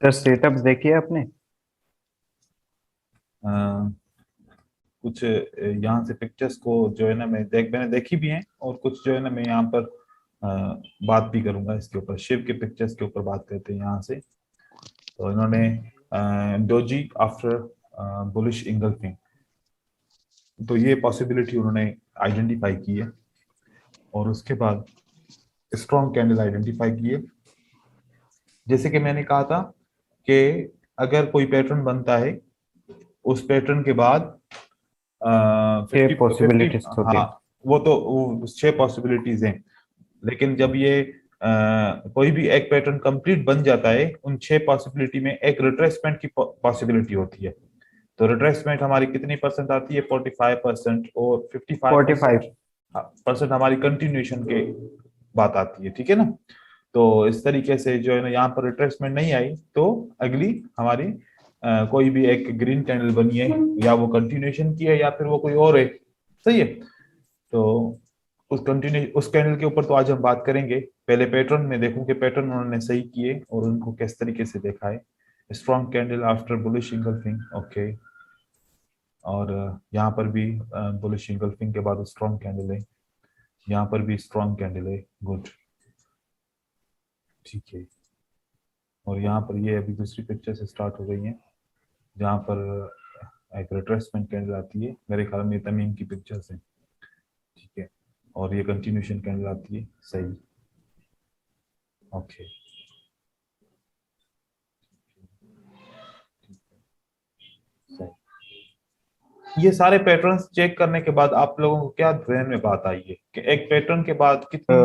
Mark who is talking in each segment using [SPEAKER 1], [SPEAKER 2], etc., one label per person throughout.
[SPEAKER 1] Sir setups देखिए आपने।
[SPEAKER 2] अ, कुछ यहाँ से पिक्चर्स को जो है ना मैंने देखी भी हैं, और कुछ जो है ना मैं यहाँ पर बात भी करूंगा इसके ऊपर। शिव के पिक्चर्स के ऊपर बात करते हैं यहाँ से। तो इन्होंने डोजी आफ्टर बुलिश इंगल्फिंग, तो ये पॉसिबिलिटी उन्होंने आइडेंटिफाई की है। और उसके बाद स्ट्रॉन्ग कैंडल आइडेंटिफाई की है। जैसे कि मैंने कहा था कि अगर कोई पैटर्न बनता है, उस पैटर्न के बाद
[SPEAKER 1] ये
[SPEAKER 2] 50 50।
[SPEAKER 1] पॉसिबिलिटीज होती
[SPEAKER 2] हाँ,
[SPEAKER 1] है।
[SPEAKER 2] वो 6 पॉसिबिलिटीज हैं। लेकिन जब ये कोई भी एक पैटर्न कंप्लीट बन जाता है, उन 6 पॉसिबिलिटी में एक रिट्रेसमेंट की पॉसिबिलिटी होती है। तो रिट्रेसमेंट हमारी कितनी परसेंट आती है? 45%। और 55%
[SPEAKER 1] 45।
[SPEAKER 2] परसेंट हमारी कंटिन्यूएशन के बात आती है, ठीक है ना। तो इस तरीके से जो है ना, यहाँ पर रिट्रेसमेंट नहीं आई तो अगली हमारी कोई भी एक ग्रीन कैंडल बनी है, या वो कंटिन्यूएशन की है या फिर वो कोई और है। सही है। तो उस कैंडल के ऊपर तो आज हम बात करेंगे। पहले पैटर्न में देखूं कि पैटर्न उन्होंने सही किए और उनको किस तरीके से देखा है। Strong candle after bullish engulfing, okay. और यहाँ पर भी बुलिश इंगल्फिंग के बाद स्ट्रॉन्ग कैंडल है। यहाँ पर भी स्ट्रॉन्ग कैंडल है, गुड, ठीक है। और यहाँ पर ये अभी दूसरी पिक्चर से स्टार्ट हो गई है, जहाँ पर एक रिट्रेसमेंट कैंडल आती है। मेरे ख्याल में तमीम की पिक्चर्स है, ठीक है। और ये कंटिन्यूशन कैंडल आती है, सही, ओके। सही। ये सारे पैटर्न्स चेक करने के बाद आप लोगों को क्या ध्यान में बात आई है कि एक पैटर्न के बाद कितनी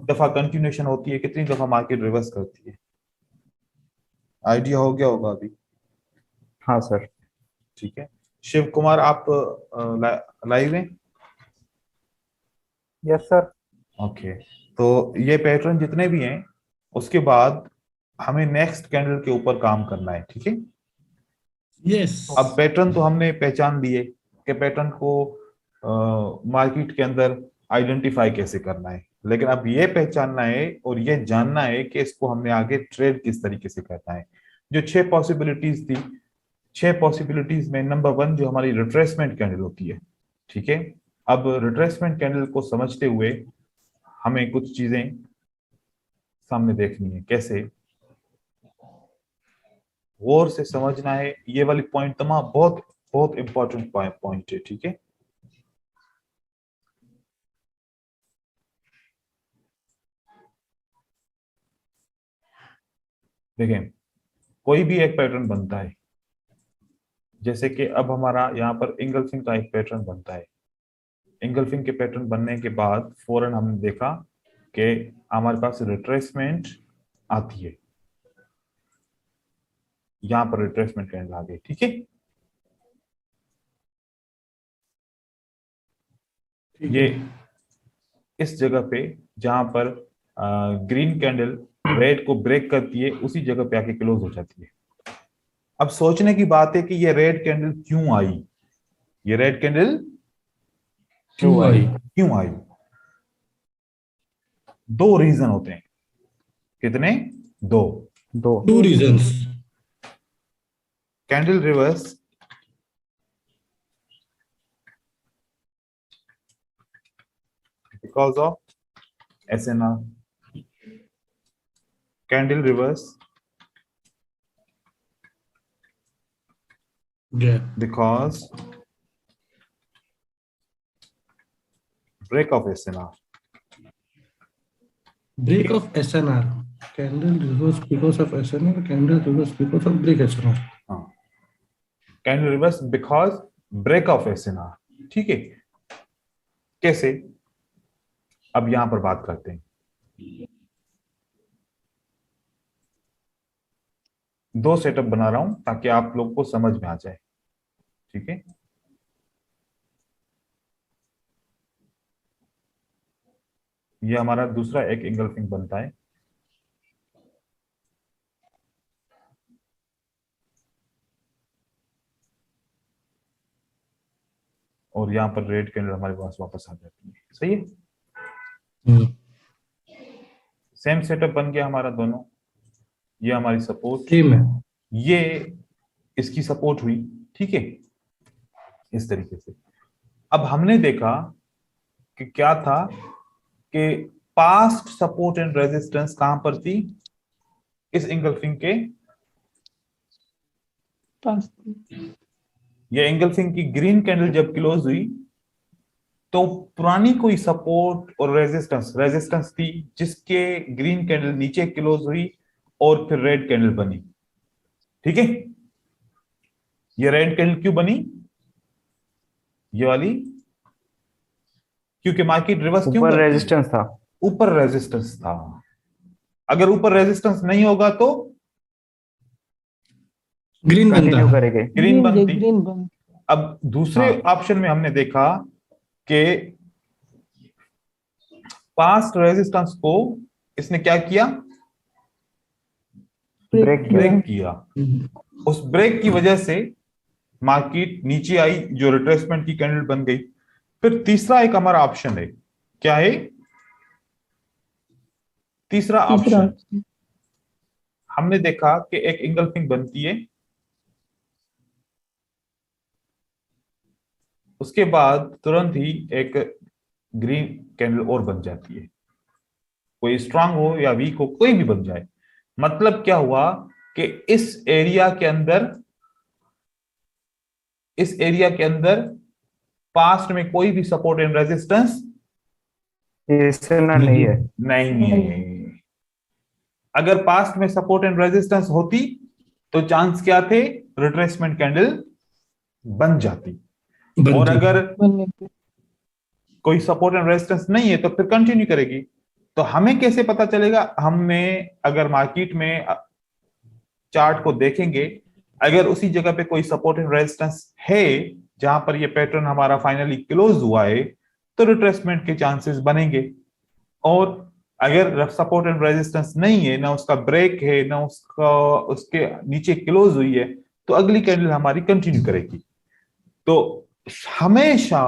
[SPEAKER 2] दफा कंटिन्यूशन होती है, कितनी दफा मार्केट रिवर्स करती है? आइडिया हो गया होगा अभी।
[SPEAKER 1] हाँ सर।
[SPEAKER 2] ठीक है। शिव कुमार, आप लाइव हैं?
[SPEAKER 1] Yes sir.
[SPEAKER 2] ओके। तो ये पैटर्न जितने भी हैं, उसके बाद हमें नेक्स्ट कैंडल के ऊपर काम करना है, ठीक है।
[SPEAKER 3] यस।
[SPEAKER 2] अब पैटर्न तो हमने पहचान लिए कि पैटर्न को मार्केट के अंदर आइडेंटिफाई कैसे करना है, लेकिन अब ये पहचानना है और ये जानना है कि इसको हमने आगे ट्रेड किस तरीके से करना है। जो 6 पॉसिबिलिटीज थी, 6 पॉसिबिलिटीज में नंबर 1 जो हमारी रिट्रेसमेंट कैंडल होती है, ठीक है। अब रिट्रेसमेंट कैंडल को समझते हुए हमें कुछ चीजें सामने देखनी है। कैसे? गौर से समझना है। ये वाली पॉइंट तमाम बहुत बहुत इंपॉर्टेंट पॉइंट है, ठीक है। देखें, कोई भी एक पैटर्न बनता है, जैसे कि अब हमारा यहाँ पर इंगल्फिंग का एक पैटर्न बनता है। इंगल्फिंग के पैटर्न बनने के बाद फौरन हमने देखा कि हमारे पास रिट्रेसमेंट आती है। यहाँ पर रिट्रेसमेंट कैंडल आ गई, ठीक है।
[SPEAKER 3] ठीक
[SPEAKER 2] ये
[SPEAKER 3] है।
[SPEAKER 2] इस जगह पे जहां पर ग्रीन कैंडल रेड को ब्रेक करती है, उसी जगह पे आके क्लोज हो जाती है। अब सोचने की बात है कि ये रेड कैंडल क्यों आई? ये रेड कैंडल
[SPEAKER 3] क्यों आई?
[SPEAKER 2] क्यों आई? दो रीजन होते हैं। कितने? दो।
[SPEAKER 1] दो।
[SPEAKER 3] Two reasons.
[SPEAKER 2] Candle reverse because of SNR। Candle reverse
[SPEAKER 3] gap.
[SPEAKER 2] Because break of SNR।
[SPEAKER 3] Break of SNR. Candle reverse because of SNR, candle reverse because of break SNR.
[SPEAKER 2] हाँ, candle reverse because break of SNR, ठीक है। कैसे? अब यहां पर बात करते हैं। दो सेटअप बना रहा हूं ताकि आप लोग को समझ में आ जाए, ठीक है। ये हमारा दूसरा एक एंगल्फिंग बनता है। और यहाँ पर रेड कैंडल हमारे पास वापस आ जाती है, सही है। सेम सेटअप बन गया हमारा दोनों। ये हमारी सपोर्ट,
[SPEAKER 3] सेम है।
[SPEAKER 2] ये इसकी सपोर्ट हुई, ठीक है, इस तरीके से। अब हमने देखा कि क्या था कि पास्ट सपोर्ट एंड रेजिस्टेंस कहां पर थी, इस इंगल्फिंग के, ये इंगल्फिंग की ग्रीन कैंडल जब क्लोज हुई तो पुरानी कोई सपोर्ट और रेजिस्टेंस थी जिसके ग्रीन कैंडल नीचे क्लोज हुई और फिर रेड कैंडल बनी, ठीक है। ये रेड कैंडल क्यों बनी, ये वाली, क्योंकि मार्केट रिवर्स क्यों
[SPEAKER 1] ऊपर
[SPEAKER 2] करती है?
[SPEAKER 1] रेजिस्टेंस था।
[SPEAKER 2] ऊपर रेजिस्टेंस था। अगर ऊपर रेजिस्टेंस नहीं होगा तो
[SPEAKER 3] ग्रीन बनता
[SPEAKER 1] कंटिन्यू
[SPEAKER 3] है।
[SPEAKER 1] करेंगे।
[SPEAKER 2] ग्रीन बनती।
[SPEAKER 4] ग्रीन बन
[SPEAKER 2] अब दूसरे
[SPEAKER 1] हाँ।
[SPEAKER 2] ऑप्शन में हमने देखा कि पास्ट रेजिस्टेंस को इसने क्या किया,
[SPEAKER 1] ब्रेक किया।
[SPEAKER 2] ब्रेक किया। उस ब्रेक की वजह से मार्केट नीचे आई, जो रिट्रेसमेंट की कैंडल बन गई। फिर तीसरा एक हमारा ऑप्शन है, क्या है तीसरा ऑप्शन? हमने देखा कि एक इंगल्फिंग बनती है, उसके बाद तुरंत ही एक ग्रीन कैंडल और बन जाती है, कोई स्ट्रांग हो या वीक हो, कोई भी बन जाए। मतलब क्या हुआ कि इस एरिया के अंदर पास्ट में कोई भी सपोर्ट एंड रेजिस्टेंस
[SPEAKER 1] इससे ना नहीं है।
[SPEAKER 2] नहीं है। अगर पास्ट में सपोर्ट एंड रेजिस्टेंस होती तो चांस क्या थे, रिट्रेसमेंट कैंडल बन जाती। और अगर कोई सपोर्ट एंड रेजिस्टेंस नहीं है तो फिर कंटिन्यू करेगी। तो हमें कैसे पता चलेगा? हमें अगर मार्केट में चार्ट को देखेंगे, अगर उसी जगह पे कोई सपोर्ट एंड रेजिस्टेंस है जहां पर ये पैटर्न हमारा फाइनली क्लोज हुआ है, तो रिट्रेसमेंट के चांसेस बनेंगे। और अगर सपोर्ट एंड रेजिस्टेंस नहीं है, ना उसका ब्रेक है, ना उसके नीचे क्लोज हुई है, तो अगली कैंडल हमारी कंटिन्यू करेगी। तो हमेशा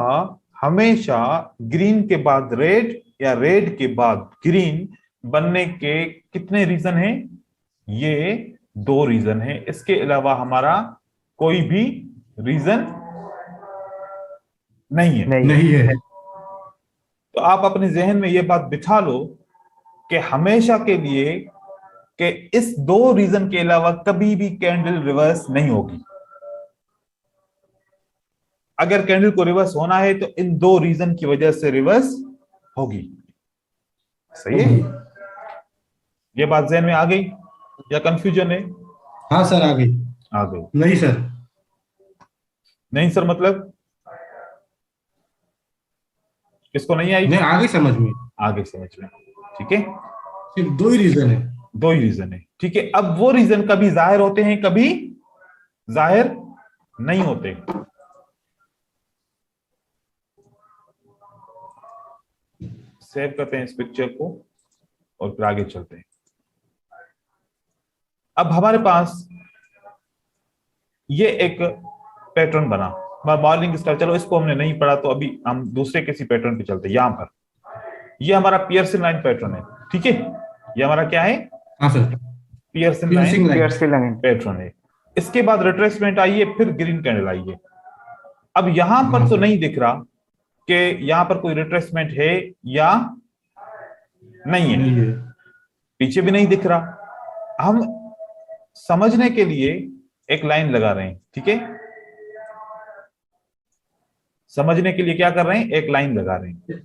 [SPEAKER 2] हमेशा ग्रीन के बाद रेड या रेड के बाद ग्रीन बनने के कितने रीजन हैं? ये 2 रीजन है। इसके अलावा हमारा कोई भी रीजन नहीं है। तो आप अपने जहन में ये बात बिठा लो कि हमेशा के लिए कि इस 2 रीजन के अलावा कभी भी कैंडल रिवर्स नहीं होगी। अगर कैंडल को रिवर्स होना है तो इन 2 रीजन की वजह से रिवर्स होगी। सही है? ये बात जहन में आ गई या कंफ्यूजन है?
[SPEAKER 3] हाँ सर, आ गई।
[SPEAKER 2] आ गई।
[SPEAKER 3] नहीं सर।
[SPEAKER 2] नहीं सर मतलब किसको नहीं आई?
[SPEAKER 3] नहीं, आ गई समझ में।
[SPEAKER 2] आगे समझ में। ठीक है,
[SPEAKER 3] सिर्फ 2 ही रीजन है।
[SPEAKER 2] 2 ही रीजन है। ठीक है, अब वो रीजन कभी जाहिर होते हैं, कभी जाहिर नहीं होते। सेव करते हैं इस पिक्चर को और फिर आगे चलते हैं। अब हमारे पास ये एक पैटर्न बना, मॉर्निंग स्टार। चलो इसको हमने नहीं पढ़ा तो अभी हम दूसरे किसी पैटर्न पे चलते हैं। यहां पर ये हमारा पियर्सन लाइन पैटर्न है। ठीक है, ये हमारा क्या है?
[SPEAKER 3] हाँ सर,
[SPEAKER 2] पियर्सन लाइन पैटर्न है। इसके बाद रिट्रेसमेंट आई है, फिर ग्रीन कैंडल आई है। अब यहां पर तो नहीं दिख रहा कि यहां पर कोई रिट्रेसमेंट है या नहीं है, पीछे भी नहीं दिख रहा। हम समझने के लिए एक लाइन लगा रहे हैं। ठीक है, समझने के लिए क्या कर रहे हैं? एक लाइन लगा रहे हैं।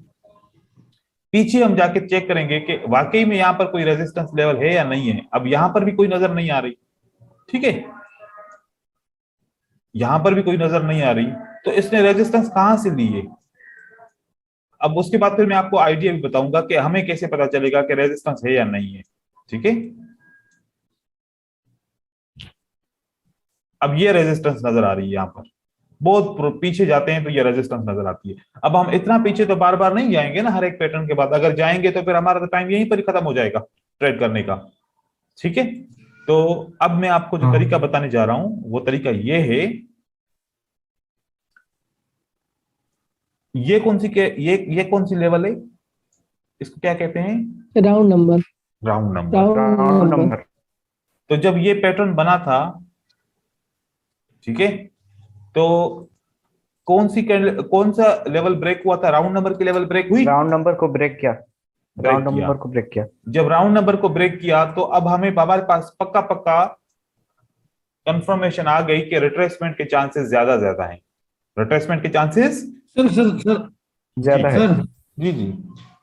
[SPEAKER 2] पीछे हम जाके चेक करेंगे कि वाकई में यहां पर कोई रेजिस्टेंस लेवल है या नहीं है। अब यहां पर भी कोई नजर नहीं आ रही। ठीक है, यहां पर भी कोई नजर नहीं आ रही, तो इसने रेजिस्टेंस कहां से ली है? अब उसके बाद फिर मैं आपको आइडिया भी बताऊंगा कि हमें कैसे पता चलेगा कि रेजिस्टेंस है या नहीं है। ठीक है, अब ये रेजिस्टेंस नजर आ रही है। यहां पर बहुत पीछे जाते हैं तो ये रेजिस्टेंस नजर आती है। अब हम इतना पीछे तो बार बार नहीं जाएंगे ना हर एक पैटर्न के बाद। अगर जाएंगे तो फिर हमारा तो टाइम यहीं पर ही खत्म हो जाएगा ट्रेड करने का। ठीक है, तो अब मैं आपको जो तरीका बताने जा रहा हूं वो तरीका ये है। ये कौन सी लेवल है? इसको क्या कहते हैं?
[SPEAKER 4] Round number.
[SPEAKER 2] Round number. तो जब ये पैटर्न बना था ठीक है। तो कौन सा लेवल ब्रेक हुआ था? राउंड नंबर की लेवल ब्रेक हुई,
[SPEAKER 1] राउंड नंबर को ब्रेक किया,
[SPEAKER 2] ब्रेक
[SPEAKER 1] राउंड
[SPEAKER 2] किया।
[SPEAKER 1] नंबर को ब्रेक किया।
[SPEAKER 2] जब राउंड नंबर को ब्रेक किया तो अब हमें हमारे पास पक्का पक्का कंफर्मेशन आ गई कि रिट्रेसमेंट के चांसेस ज्यादा हैं। रिट्रेसमेंट के चांसेस
[SPEAKER 3] सर
[SPEAKER 1] ज्यादा है।
[SPEAKER 3] सर
[SPEAKER 2] जी जी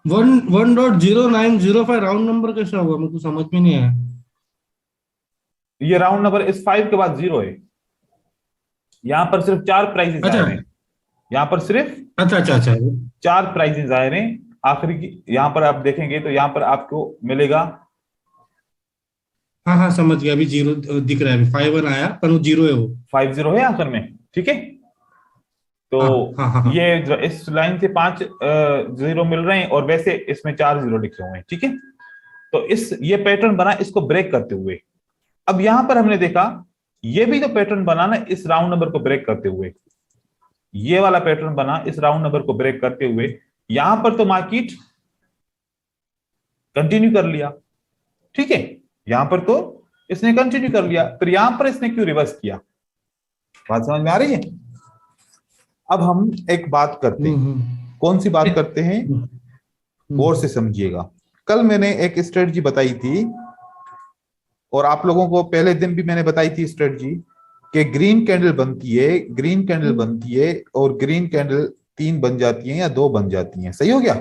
[SPEAKER 3] 1.0905 राउंड नंबर कैसा हुआ, मेरे को समझ में नहीं आया।
[SPEAKER 2] ये राउंड नंबर इस 5 के बाद 0 है। यहां पर सिर्फ 4 प्राइजेस आए
[SPEAKER 3] अच्छा
[SPEAKER 2] हैं, यहां पर सिर्फ
[SPEAKER 3] अच्छा
[SPEAKER 2] 4 प्राइजेस आए हैं आखिरी की। यहां पर आप देखेंगे तो यहां पर आपको मिलेगा,
[SPEAKER 3] हाँ समझ गया, अभी 0 दिख रहा है, अभी 5-1 आया पर वो 0 है वो।
[SPEAKER 2] 50 है आखिर में, ठीक है। तो
[SPEAKER 3] हाँ
[SPEAKER 2] ये इस लाइन से 5 0 मिल रहे हैं और वैसे इसमें 4 0 लिखे हुए हैं, ठीक है। तो ये पैटर्न बना इसको ब्रेक करते हुए। अब यहां पर हमने देखा ये भी तो पैटर्न बना ना इस राउंड नंबर को ब्रेक करते हुए, ये वाला पैटर्न बना इस राउंड नंबर को ब्रेक करते हुए। यहां पर तो मार्केट कंटिन्यू कर लिया, ठीक है, यहां पर तो इसने कंटिन्यू कर लिया, फिर यहां पर इसने क्यों रिवर्स किया? बात समझ में आ रही है? अब हम एक बात करते हैं। कौन सी बात करते हैं? गौर से समझिएगा। कल मैंने एक स्ट्रेटजी बताई थी और आप लोगों को पहले दिन भी मैंने बताई थी स्ट्रेटजी कि ग्रीन कैंडल बनती है, ग्रीन कैंडल बनती है और ग्रीन कैंडल 3 बन जाती है या 2 बन जाती है, सही हो गया।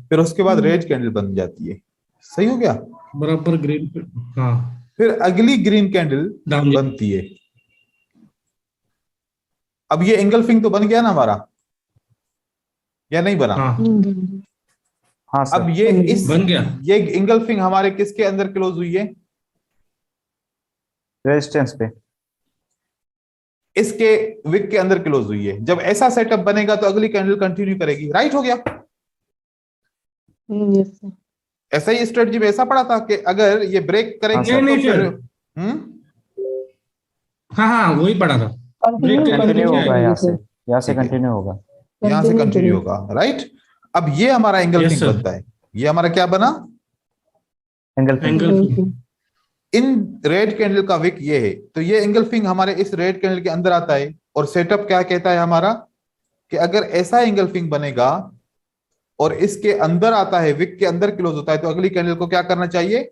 [SPEAKER 2] फिर उसके बाद रेड कैंडल बन जाती है, सही हो गया।
[SPEAKER 3] बराबर ग्रीन पे, हाँ।
[SPEAKER 2] फिर अगली ग्रीन कैंडल बनती है। अब ये एंगल्फिंग तो बन गया ना हमारा, या नहीं बना?
[SPEAKER 1] हाँ सर,
[SPEAKER 2] अब ये
[SPEAKER 3] बन गया।
[SPEAKER 2] ये एंगल्फिंग हमारे किसके अंदर क्लोज हुई है?
[SPEAKER 1] रेजिस्टेंस पे।
[SPEAKER 2] इसके विक के अंदर क्लोज हुई है। जब ऐसा सेटअप बनेगा तो अगली कैंडल कंटिन्यू करेगी, राइट हो गया। ऐसा ही स्ट्रेटजी में ऐसा पड़ा था कि अगर ये ब्रेक करेंगे
[SPEAKER 3] नहीं,
[SPEAKER 2] तो फिर
[SPEAKER 3] हाँ वही पड़ा था।
[SPEAKER 1] कंटिन्यू होगा, यहाँ से कंटिन्यू होगा,
[SPEAKER 2] यहां से कंटिन्यू होगा, राइट। अब ये हमारा एंगल्फिंग बनता है। ये हमारा क्या बना?
[SPEAKER 1] एंगल।
[SPEAKER 2] इन रेड कैंडल का विक ये है, तो ये एंगल्फिंग हमारे इस रेड कैंडल के अंदर आता है। और सेटअप क्या कहता है हमारा कि अगर ऐसा एंगल्फिंग बनेगा और इसके अंदर आता है, विक के अंदर क्लोज होता है, तो अगली कैंडल को क्या करना चाहिए?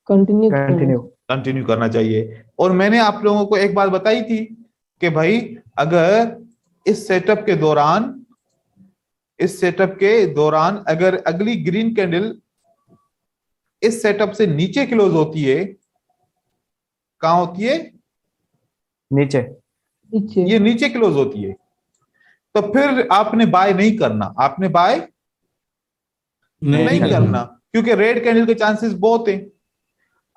[SPEAKER 2] कंटिन्यू करना चाहिए। और मैंने आप लोगों को एक बात बताई थी कि भाई अगर इस सेटअप के दौरान अगर अगली ग्रीन कैंडल इस सेटअप से नीचे क्लोज होती है, कहां होती है?
[SPEAKER 1] नीचे।
[SPEAKER 2] ये नीचे क्लोज होती है, तो फिर आपने बाय नहीं करना, आपने बाय नहीं करना, क्योंकि रेड कैंडल के चांसेस बहुत हैं।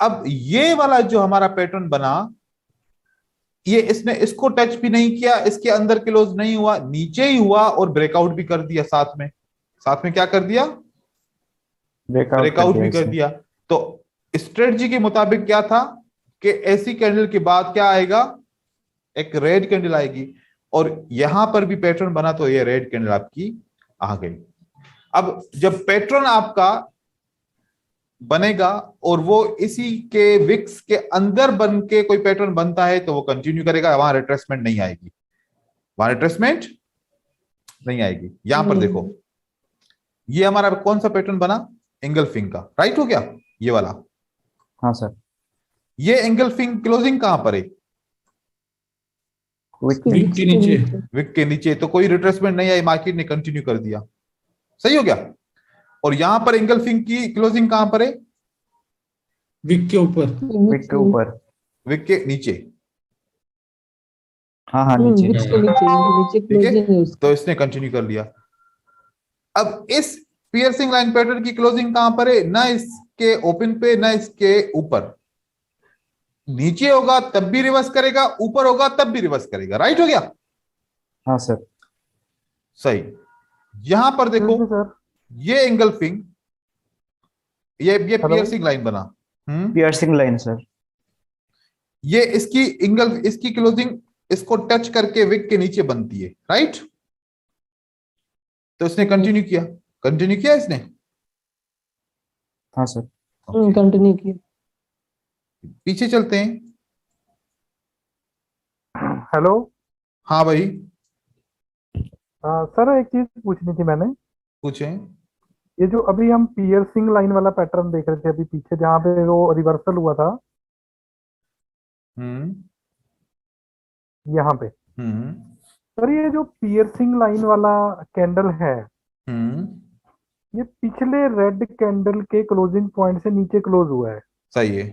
[SPEAKER 2] अब ये वाला जो हमारा पैटर्न बना, ये इसने इसको टच भी नहीं किया, इसके अंदर क्लोज नहीं हुआ, नीचे ही हुआ और ब्रेकआउट भी कर दिया साथ में क्या कर दिया? ब्रेकआउट भी कर दिया। तो स्ट्रेटजी के मुताबिक क्या था कि ऐसी कैंडल के बाद क्या आएगा? एक रेड कैंडल आएगी। और यहां पर भी पैटर्न बना तो ये रेड कैंडल आपकी आ गई। अब जब पैटर्न आपका बनेगा और वो इसी के विक्स के अंदर बन के कोई पैटर्न बनता है तो वो कंटिन्यू करेगा, वहां रिट्रेसमेंट नहीं आएगी, यहां पर देखो ये हमारा कौन सा पैटर्न बना? एंगल्फिंग का, राइट हो गया ये वाला।
[SPEAKER 1] हाँ सर।
[SPEAKER 2] ये एंगल्फिंग क्लोजिंग कहां पर है? विक के नीचे। तो कोई रिट्रेसमेंट नहीं आई, मार्केट ने कंटिन्यू कर दिया, सही हो गया। और यहां पर एंगल्फिंग की क्लोजिंग कहां पर है?
[SPEAKER 3] विक के ऊपर,
[SPEAKER 2] विक के नीचे।
[SPEAKER 1] हाँ नीचे।
[SPEAKER 2] ठीक है, तो इसने कंटिन्यू कर लिया। अब इस पियर्सिंग लाइन पैटर्न की क्लोजिंग कहां पर है? ना इसके ओपन पे, ना इसके ऊपर। नीचे होगा तब भी रिवर्स करेगा, ऊपर होगा तब भी रिवर्स करेगा, राइट हो गया।
[SPEAKER 1] हाँ सर।
[SPEAKER 2] सही। यहां पर देखो ये एंगल्फिंग, ये पियर्सिंग लाइन बना।
[SPEAKER 1] Piercing line sir.
[SPEAKER 2] ये इसकी क्लोजिंग इसको टच करके विक के नीचे बनती है, राइट। तो इसने कंटिन्यू किया इसने।
[SPEAKER 1] हाँ सर।
[SPEAKER 4] कंटिन्यू किया।
[SPEAKER 2] पीछे चलते हैं।
[SPEAKER 4] हेलो।
[SPEAKER 2] हाँ भाई,
[SPEAKER 4] सर एक चीज पूछनी थी मैंने।
[SPEAKER 2] पूछें।
[SPEAKER 4] ये जो अभी हम पियर्सिंग लाइन वाला पैटर्न देख रहे थे अभी पीछे जहाँ पे वो रिवर्सल हुआ था
[SPEAKER 2] हम्म
[SPEAKER 4] यहाँ पे।
[SPEAKER 2] हम्म
[SPEAKER 4] सर ये जो पियर्सिंग लाइन वाला कैंडल है
[SPEAKER 2] हम्म
[SPEAKER 4] ये पिछले रेड कैंडल के क्लोजिंग पॉइंट से नीचे क्लोज हुआ है
[SPEAKER 2] सही है।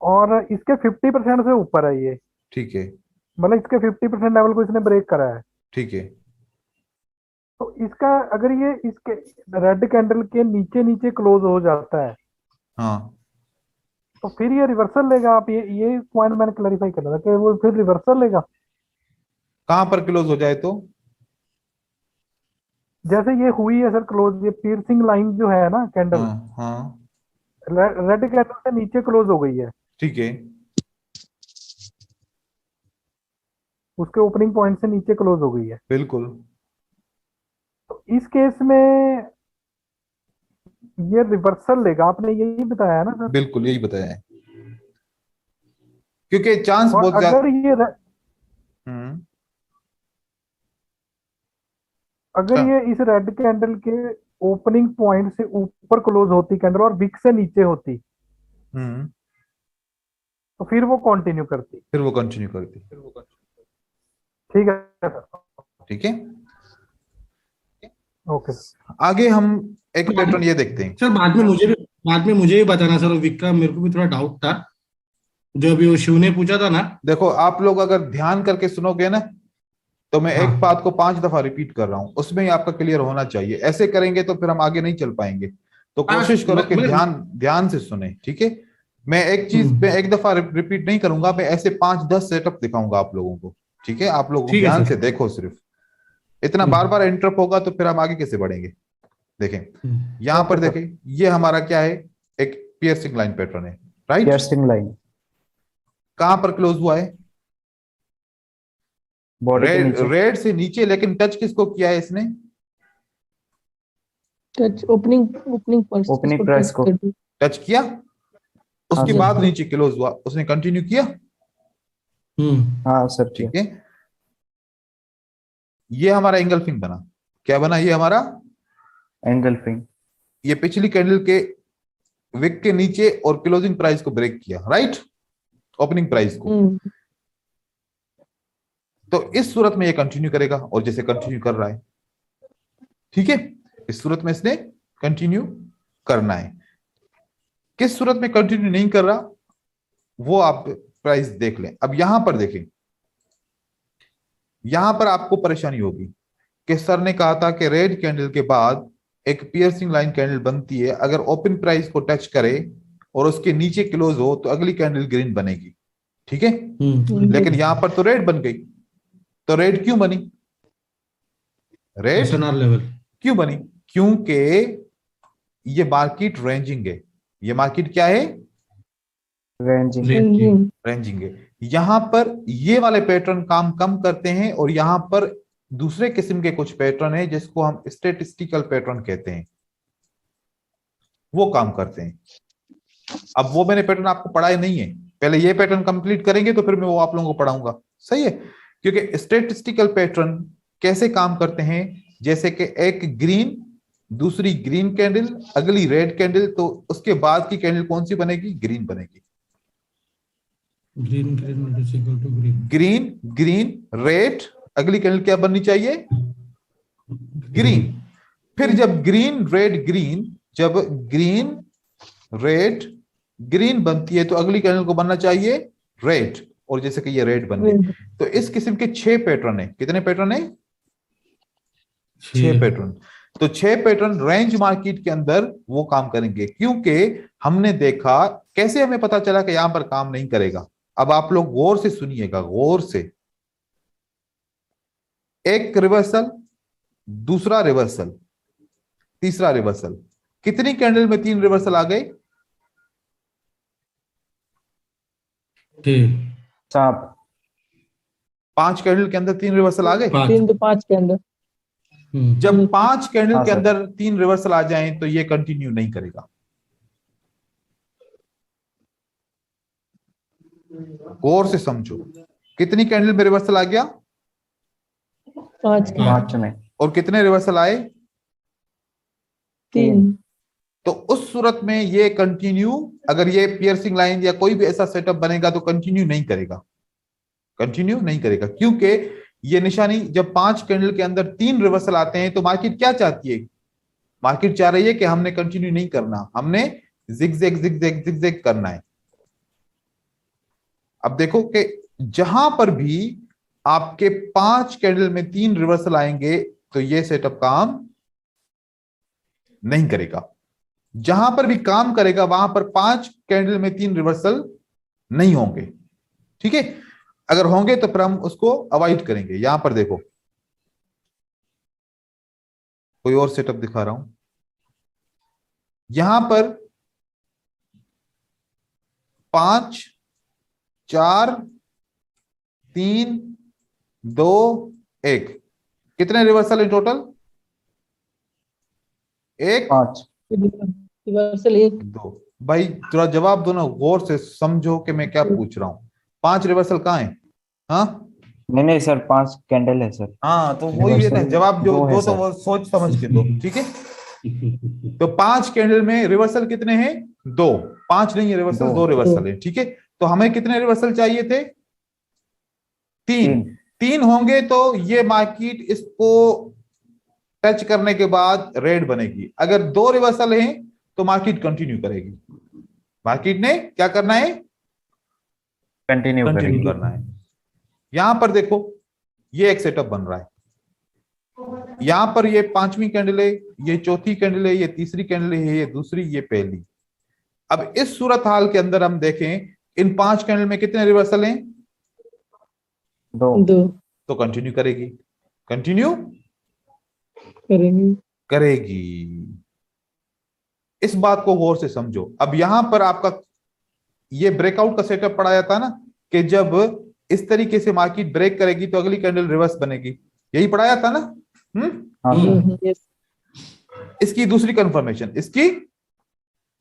[SPEAKER 4] और इसके 50% से ऊपर है ये।
[SPEAKER 2] ठीक है।
[SPEAKER 4] मतलब इसके 50% लेवल को इसने ब्रेक करा है।
[SPEAKER 2] ठीक है।
[SPEAKER 4] तो इसका अगर ये इसके रेड कैंडल के नीचे नीचे क्लोज हो जाता है
[SPEAKER 2] हाँ,
[SPEAKER 4] तो फिर ये रिवर्सल लेगा। आप ये पॉइंट मैंने क्लैरिफाई करना था कि वो फिर रिवर्सल लेगा।
[SPEAKER 2] कहाँ पर क्लोज हो जाए तो?
[SPEAKER 4] जैसे ये हुई है सर क्लोज, ये पियर्सिंग लाइन जो है ना कैंडल
[SPEAKER 2] हाँ हाँ,
[SPEAKER 4] रेड कैंडल से नीचे क्लोज हो गई है,
[SPEAKER 2] ठीक है।
[SPEAKER 4] उसके ओपनिंग पॉइंट से नीचे क्लोज हो गई है।
[SPEAKER 2] बिल्कुल।
[SPEAKER 4] तो इस केस में ये रिवर्सल लेगा, आपने यही बताया है ना सर।
[SPEAKER 2] बिल्कुल यही बताया है, क्योंकि चांस
[SPEAKER 4] और
[SPEAKER 2] बहुत
[SPEAKER 4] अगर
[SPEAKER 2] ज्यादा। हम्म
[SPEAKER 4] ये इस रेड कैंडल के ओपनिंग पॉइंट से ऊपर क्लोज होती कैंडल और विक से नीचे होती
[SPEAKER 2] हम्म
[SPEAKER 4] तो फिर वो कंटिन्यू करती।
[SPEAKER 2] फिर वो कंटिन्यू करती।
[SPEAKER 4] ठीक है सर।
[SPEAKER 2] ठीक है।
[SPEAKER 4] ओके।
[SPEAKER 2] आगे हम एक पैटर्न ये देखते हैं।
[SPEAKER 3] सर बाद में मुझे भी बताना सर, विक्रम मेरे को भी थोड़ा डाउट था जो अभी वो शिव ने पूछा था ना।
[SPEAKER 2] देखो, आप लोग अगर ध्यान करके सुनोगे ना तो मैं एक
[SPEAKER 3] हाँ।
[SPEAKER 2] बात को 5 दफा रिपीट कर रहा हूं, उसमें ही आपका क्लियर होना चाहिए। ऐसे करेंगे तो फिर हम आगे नहीं चल पाएंगे। तो
[SPEAKER 3] हाँ,
[SPEAKER 2] कोशिश करो कि
[SPEAKER 3] मैं
[SPEAKER 2] ध्यान ध्यान से सुने, ठीक है? मैं एक चीज पे एक दफा रिपीट नहीं करूंगा, मैं ऐसे 5-10 सेटअप दिखाऊंगा आप लोगों को। ठीक है? आप लोग
[SPEAKER 3] ठीक है
[SPEAKER 2] ध्यान
[SPEAKER 3] सर।
[SPEAKER 2] से देखो, सिर्फ इतना बार बार इंटरप्ट होगा तो फिर हम आगे कैसे बढ़ेंगे। देखें, यहां पर
[SPEAKER 4] ओके सर।
[SPEAKER 2] देखें, ये हमारा क्या है? एक पियर्सिंग लाइन पैटर्न है, राइट?
[SPEAKER 1] पियर्सिंग लाइन
[SPEAKER 2] कहां पर क्लोज हुआ है?
[SPEAKER 1] बॉडी के
[SPEAKER 2] रेड
[SPEAKER 1] नीचे।
[SPEAKER 2] रेड से नीचे, लेकिन टच किसको किया है इसने?
[SPEAKER 5] टच ओपनिंग ओपनिंग पर
[SPEAKER 1] ओपनिंग प्राइस को।
[SPEAKER 2] टच किया,
[SPEAKER 1] हाँ
[SPEAKER 2] उसके
[SPEAKER 1] सर।
[SPEAKER 2] बाद नीचे क्लोज हुआ, उसने कंटिन्यू किया।
[SPEAKER 1] हाँ सर किया।
[SPEAKER 2] ठीक है, ये हमारा एंगल्फिंग बना। क्या बना ये हमारा?
[SPEAKER 1] एंगल्फिंग।
[SPEAKER 2] ये पिछली कैंडल के विक के नीचे और क्लोजिंग प्राइस को ब्रेक किया, राइट? ओपनिंग प्राइस को। तो इस सूरत में ये कंटिन्यू करेगा, और जैसे कंटिन्यू कर रहा है, ठीक है, इस सूरत में इसने कंटिन्यू करना है। किस सूरत में कंटिन्यू नहीं कर रहा वो आप प्राइस देख लें। अब यहां पर देखें, यहां पर आपको परेशानी होगी कि सर ने कहा था कि रेड कैंडल के बाद एक पियर्सिंग लाइन कैंडल बनती है, अगर ओपन प्राइस को टच करे और उसके नीचे क्लोज हो तो अगली कैंडल ग्रीन बनेगी। ठीक है, लेकिन यहां पर तो रेड बन गई। तो रेड क्यों बनी? रेड
[SPEAKER 3] एसएनआर लेवल
[SPEAKER 2] क्यों बनी? क्योंकि ये मार्केट रेंजिंग है। ये मार्केट क्या है?
[SPEAKER 1] रेंजिंग।
[SPEAKER 2] रेंजिंग है। यहां पर ये वाले पैटर्न काम कम करते हैं, और यहां पर दूसरे किस्म के कुछ पैटर्न है जिसको हम स्टैटिस्टिकल पैटर्न कहते हैं, वो काम करते हैं। अब वो मैंने पैटर्न आपको पढ़ाए नहीं है, पहले ये पैटर्न कंप्लीट करेंगे तो फिर मैं वो आप लोगों को पढ़ाऊंगा, सही है? क्योंकि स्टैटिस्टिकल पैटर्न कैसे काम करते हैं, जैसे कि एक ग्रीन, दूसरी ग्रीन कैंडल, अगली रेड कैंडल, तो उसके बाद की कैंडल कौन सी बनेगी? ग्रीन बनेगी।
[SPEAKER 3] Green green is equal to green.
[SPEAKER 2] Green green red, अगली कैंडल क्या बननी चाहिए? ग्रीन। फिर जब ग्रीन रेड ग्रीन, जब ग्रीन रेड ग्रीन बनती है तो अगली कैंडल को बनना चाहिए रेड, और जैसे कि ये रेड बन गई। तो इस किस्म के 6 पैटर्न है। कितने पैटर्न है? 6 पैटर्न। तो 6 पैटर्न रेंज मार्केट के अंदर वो काम करेंगे, क्योंकि हमने देखा। कैसे हमें पता चला कि यहां पर काम नहीं करेगा? अब आप लोग गौर से सुनिएगा, गौर से। एक रिवर्सल, दूसरा रिवर्सल, तीसरा रिवर्सल। कितनी कैंडल में 3 रिवर्सल आ गए?
[SPEAKER 1] सांप।
[SPEAKER 2] 5 कैंडल के अंदर 3 रिवर्सल आ गए।
[SPEAKER 5] 3 to 5 के अंदर।
[SPEAKER 2] जब 5 कैंडल
[SPEAKER 1] हाँ
[SPEAKER 2] के
[SPEAKER 1] सर।
[SPEAKER 2] अंदर 3 रिवर्सल आ जाएं तो ये कंटिन्यू नहीं करेगा। गौर से समझो, कितनी कैंडल में रिवर्सल आ गया
[SPEAKER 5] 5 कैंडल,
[SPEAKER 1] 5 में
[SPEAKER 2] और कितने रिवर्सल आए
[SPEAKER 5] 3
[SPEAKER 2] तो उस सूरत में ये कंटिन्यू, अगर ये पियर्सिंग लाइन या कोई भी ऐसा सेटअप बनेगा तो कंटिन्यू नहीं करेगा, कंटिन्यू नहीं करेगा, क्योंकि ये निशानी जब 5 कैंडल के अंदर 3 रिवर्सल आते हैं तो मार्केट क्या चाहती है, मार्केट चाह रही है कि हमने कंटिन्यू नहीं करना, हमने जिगजैग जिगजैग जिगजैग करना है। अब देखो कि जहां पर भी आपके 5 कैंडल में 3 रिवर्सल आएंगे तो ये सेटअप काम नहीं करेगा, जहां पर भी काम करेगा वहां पर 5 कैंडल में 3 रिवर्सल नहीं होंगे, ठीक है। अगर होंगे तो फिर हम उसको अवॉइड करेंगे। यहां पर देखो कोई और सेटअप दिखा रहा हूं, यहां पर 5 4 3 2 1 कितने रिवर्सल है टोटल 1
[SPEAKER 1] 5
[SPEAKER 5] रिवर्सल 1
[SPEAKER 2] 2। भाई थोड़ा जवाब दो ना, गौर से समझो कि मैं क्या पूछ रहा हूं। 5 रिवर्सल कहाँ है? हाँ
[SPEAKER 1] नहीं सर, 5 कैंडल है सर।
[SPEAKER 2] हाँ, तो वही है ना, जवाब जो
[SPEAKER 1] दो है
[SPEAKER 2] दो तो
[SPEAKER 1] सर।
[SPEAKER 2] वो सोच समझ के दो, ठीक है। तो 5 कैंडल में रिवर्सल कितने हैं 2, 5 नहीं है रिवर्सल, 2 रिवर्सल है, ठीक है। तो हमें कितने रिवर्सल चाहिए थे 3, 3 होंगे तो ये मार्केट इसको टच करने के बाद रेड बनेगी। अगर 2 रिवर्सल हैं तो मार्केट कंटिन्यू करेगी, मार्केट ने क्या करना है
[SPEAKER 1] कंटिन्यू
[SPEAKER 2] कंटिन्यू
[SPEAKER 1] करेगी।
[SPEAKER 2] करना है। यहां पर देखो ये एक सेटअप बन रहा है, यहां पर ये 5वीं कैंडल है, ये 4थी कैंडल है, ये 3री कैंडल है, ये दूसरी, ये पहली। अब इस सूरत हाल के अंदर हम देखें इन 5 कैंडल में कितने रिवर्सल हैं
[SPEAKER 1] 2
[SPEAKER 2] तो कंटिन्यू करेगी, कंटिन्यू
[SPEAKER 5] करेंगे।
[SPEAKER 2] करेगी। इस बात को गौर से समझो। अब यहां पर आपका ये ब्रेकआउट का सेटअप पढ़ाया था ना कि जब इस तरीके से मार्केट ब्रेक करेगी तो अगली कैंडल रिवर्स बनेगी, यही पढ़ाया था ना।
[SPEAKER 1] हाँ सर।
[SPEAKER 5] यस
[SPEAKER 2] इसकी दूसरी कंफर्मेशन, इसकी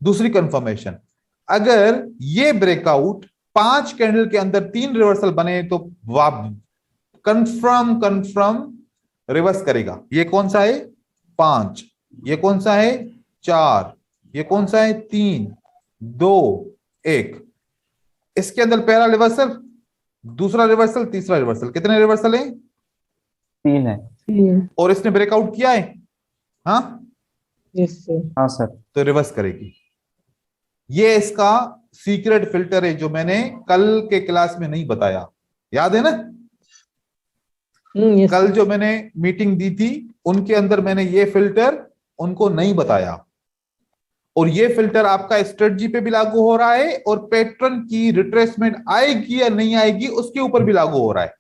[SPEAKER 2] दूसरी कंफर्मेशन, अगर ये ब्रेकआउट 5 कैंडल के अंदर 3 रिवर्सल बने तो कंफर्म रिवर्स करेगा। ये कौन सा है 5, ये कौन सा है 4, ये कौन सा है 3 2 1। इसके अंदर पहला रिवर्सल, दूसरा रिवर्सल, तीसरा रिवर्सल, कितने रिवर्सल है
[SPEAKER 1] 3 है।
[SPEAKER 5] 3
[SPEAKER 2] और इसने ब्रेकआउट किया है, हाँ
[SPEAKER 5] यस सर।
[SPEAKER 1] हाँ सर।
[SPEAKER 2] तो रिवर्स करेगी। ये इसका सीक्रेट फिल्टर है जो मैंने कल के क्लास में नहीं बताया, याद है ना।
[SPEAKER 5] यस
[SPEAKER 2] कल जो मैंने मीटिंग दी थी उनके अंदर मैंने ये फिल्टर उनको नहीं बताया, और ये फिल्टर आपका स्ट्रेटजी पे भी लागू हो रहा है और पैटर्न की रिट्रेसमेंट आएगी या नहीं आएगी उसके ऊपर भी लागू हो रहा है।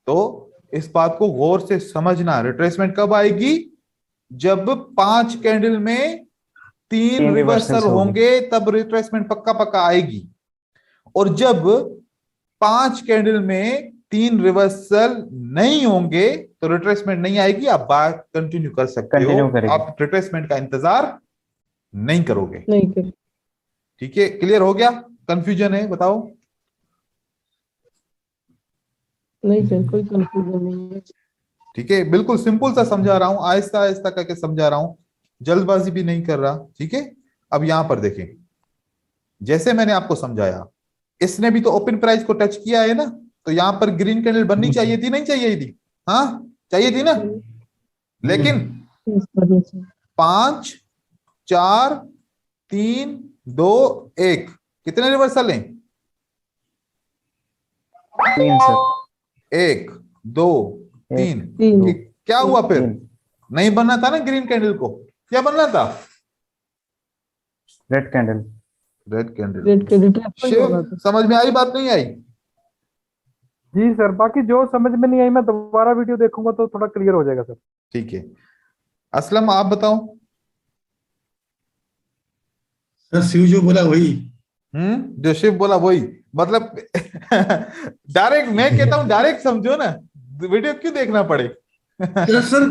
[SPEAKER 2] तो इस बात को गौर से समझना, रिट्रेसमेंट कब आएगी जब 5 कैंडल में 3 रिवर्सल होंगे तब रिट्रेसमेंट पक्का पक्का आएगी, और जब 5 कैंडल में 3 रिवर्सल नहीं होंगे तो रिट्रेसमेंट नहीं आएगी। आप बात कंटिन्यू कर सकते हो, आप रिट्रेसमेंट का इंतजार नहीं करोगे,
[SPEAKER 5] नहीं कर।
[SPEAKER 2] ठीक है। क्लियर हो गया? कंफ्यूजन है बताओ?
[SPEAKER 5] नहीं सर, कोई कंफ्यूजन नहीं है।
[SPEAKER 2] ठीक है, बिल्कुल सिंपल सा समझा रहा हूं, आहिस्ता आहिस्ता करके समझा रहा हूं, जल्दबाजी भी नहीं कर रहा, ठीक है। अब यहां पर देखें, जैसे मैंने आपको समझाया, इसने भी तो ओपन प्राइस को टच किया है ना, तो यहां पर ग्रीन कैंडल बननी चाहिए थी, नहीं चाहिए थी? हाँ चाहिए थी ना, लेकिन 5 4 3 2 1 कितने रिवर्सल हैं
[SPEAKER 1] 3 सर।
[SPEAKER 2] 1 2 3
[SPEAKER 5] 3
[SPEAKER 2] क्या हुआ फिर? नहीं बनना था ना ग्रीन कैंडल को, क्या बनना था?
[SPEAKER 1] Red candle.
[SPEAKER 2] Red candle.
[SPEAKER 5] Red candle
[SPEAKER 2] शिव समझ में आई बात नहीं आई?
[SPEAKER 4] जी सर, बाकी जो समझ में नहीं आई मैं दोबारा वीडियो देखूंगा तो थोड़ा क्लियर हो जाएगा सर।
[SPEAKER 2] ठीक है, असलम आप बताओ।
[SPEAKER 3] सर शिव जो बोला वही।
[SPEAKER 2] जो शिव बोला वही, मतलब डायरेक्ट मैं कहता हूँ डायरेक्ट समझो ना, वीडियो क्यों देखना पड़े?
[SPEAKER 3] सर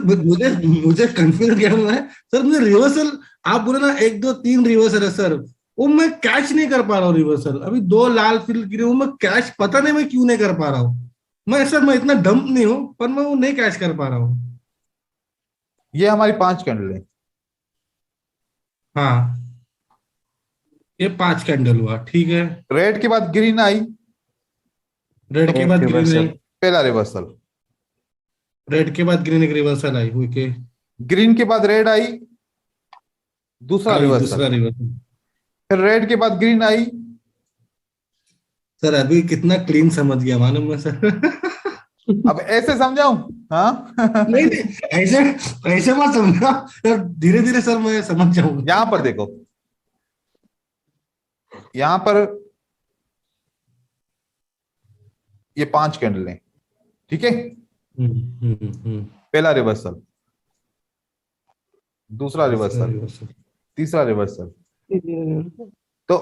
[SPEAKER 3] मुझे कंफ्यूज क्या हुआ है सर, मुझे रिवर्सल आप बोले ना 1 2 3 रिवर्सल है सर, वो मैं कैच नहीं कर पा रहा हूँ रिवर्सल। अभी 2 लाल फिल गिरे, वो मैं कैच पता नहीं मैं क्यों नहीं कर पा रहा हूँ। मैं इतना डम्प नहीं हूँ, पर मैं वो नहीं कैच कर पा रहा हूँ।
[SPEAKER 2] ये हमारी 5 कैंडल है।
[SPEAKER 3] हाँ, ये 5 कैंडल हुआ, ठीक है।
[SPEAKER 2] रेड के बाद ग्रीन आई,
[SPEAKER 3] रेड के
[SPEAKER 1] एक
[SPEAKER 3] बाद ग्रीन
[SPEAKER 1] रिवर्सल।
[SPEAKER 3] आई,
[SPEAKER 2] पहला रिवर्सल।
[SPEAKER 3] रेड के बाद ग्रीन एक रिवर्सल आई हुई के,
[SPEAKER 2] ग्रीन के बाद रेड आई, दूसरा
[SPEAKER 3] आई
[SPEAKER 2] रिवर्सल।
[SPEAKER 3] दूसरा रिवर्सल।
[SPEAKER 2] फिर रेड के बाद ग्रीन आई।
[SPEAKER 3] सर अभी कितना क्लीन समझ गया मालूम है सर।
[SPEAKER 2] अब ऐसे समझाऊं? हाँ।
[SPEAKER 3] नहीं नहीं, ऐसे ऐसे मत समझा सर, धीरे धीरे सर मैं समझ जाऊंगा।
[SPEAKER 2] यहां पर देखो, यहां पर ये 5 कैंडल है, ठीक है। पहला रिवर्सल, दूसरा रिवर्सल, तीसरा रिवर्सल। तो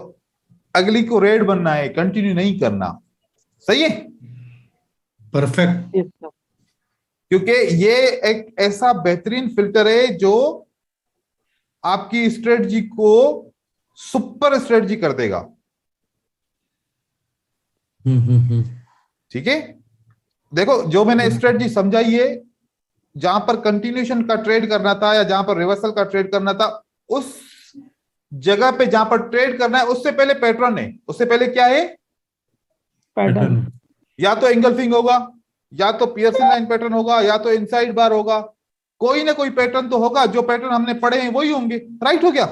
[SPEAKER 2] अगली को रेड बनना है, कंटिन्यू नहीं करना। सही है,
[SPEAKER 3] परफेक्ट।
[SPEAKER 2] क्योंकि ये एक ऐसा बेहतरीन फिल्टर है जो आपकी स्ट्रेटजी को सुपर स्ट्रेटजी कर देगा। ठीक है, देखो जो मैंने स्ट्रेटजी समझाई है, जहां पर कंटिन्यूएशन का ट्रेड करना था या जहां पर रिवर्सल का ट्रेड करना था, उस जगह पे जहां पर ट्रेड करना है उससे पहले पैटर्न है। उससे पहले क्या है?
[SPEAKER 5] पैटर्न।
[SPEAKER 2] या तो एंगल्फिंग होगा, या तो पियर्सन लाइन पैटर्न होगा, या तो इनसाइड बार होगा। कोई ना कोई पैटर्न तो होगा, जो पैटर्न हमने पढ़े हैं वही होंगे। राइट हो गया?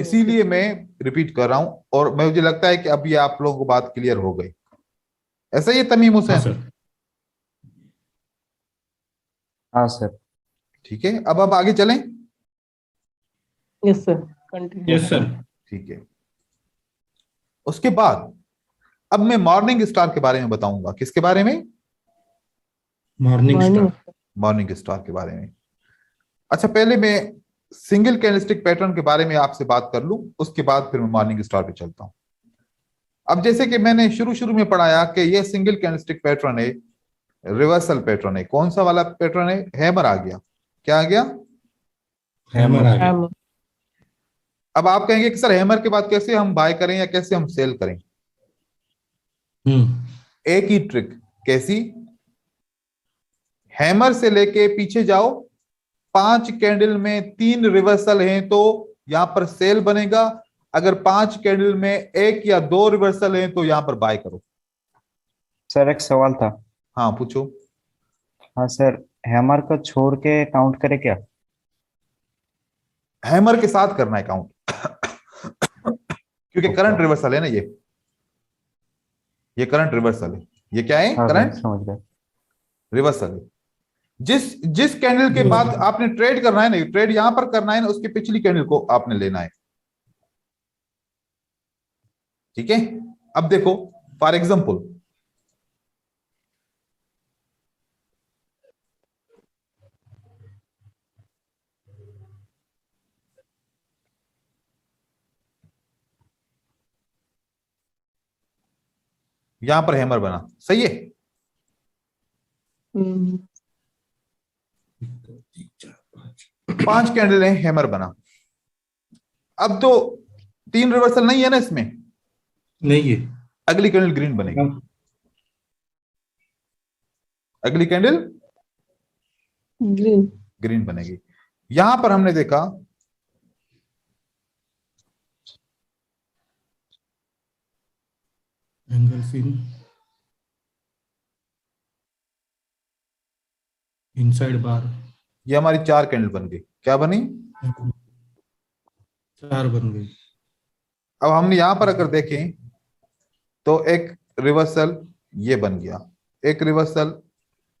[SPEAKER 2] इसीलिए मैं रिपीट कर रहा हूं, और मुझे लगता है कि अभी आप लोगों को बात क्लियर हो गई। ऐसा ही है तमीम हुसैन?
[SPEAKER 1] हाँ सर।
[SPEAKER 2] ठीक है, अब आगे चलें।
[SPEAKER 5] Yes sir, continue.
[SPEAKER 3] Yes sir.
[SPEAKER 2] ठीक है, उसके बाद अब मैं मॉर्निंग स्टार के बारे में बताऊंगा। किसके बारे में?
[SPEAKER 3] Morning star.
[SPEAKER 2] मॉर्निंग स्टार के बारे में। अच्छा, पहले मैं सिंगल कैंडलस्टिक पैटर्न के बारे में आपसे बात कर लूं, उसके बाद फिर मैं मॉर्निंग स्टार पे चलता हूं। अब जैसे कि मैंने शुरू में पढ़ाया कि ये सिंगल कैंडलस्टिक पैटर्न है, रिवर्सल पैटर्न है। कौन सा वाला पैटर्न है? हैमर आ गया। क्या आ गया?
[SPEAKER 3] हैमर आ गया।
[SPEAKER 2] अब आप कहेंगे कि सर हैमर के बाद कैसे हम बाय करें या कैसे हम सेल करें? एक ही ट्रिक। कैसी? हैमर से लेके पीछे जाओ, 5 कैंडल में 3 रिवर्सल हैं तो यहां पर सेल बनेगा। अगर 5 कैंडल में 1 या 2 रिवर्सल हैं तो यहां पर बाय करो।
[SPEAKER 1] सर एक सवाल था।
[SPEAKER 2] हाँ पूछो।
[SPEAKER 1] हाँ सर, हैमर को छोड़ के काउंट करे क्या?
[SPEAKER 2] हैमर के साथ करना है काउंट, क्योंकि करंट रिवर्सल है ना ये करंट रिवर्सल है। ये क्या है?
[SPEAKER 1] हाँ
[SPEAKER 2] करंट
[SPEAKER 1] सर, समझ गए।
[SPEAKER 2] रिवर्सल है। जिस कैंडल के बाद आपने ट्रेड करना है ना, ट्रेड यहां पर करना है ना, उसकी पिछली कैंडल को आपने लेना है। ठीक है, अब देखो फॉर एग्जांपल, यहां पर हैमर बना। सही है? 5 कैंडल है, हैमर बना। अब तो 3 रिवर्सल नहीं है ना इसमें,
[SPEAKER 3] नहीं है।
[SPEAKER 2] अगली कैंडल ग्रीन बनेगी। अगली कैंडल ग्रीन बनेगी। यहां पर हमने देखा
[SPEAKER 3] इनसाइड बार,
[SPEAKER 2] ये हमारी 4 कैंडल बन गई। क्या बनी?
[SPEAKER 3] 4 बन गई।
[SPEAKER 2] अब हमने यहां पर अगर देखें तो एक रिवर्सल ये बन गया, एक रिवर्सल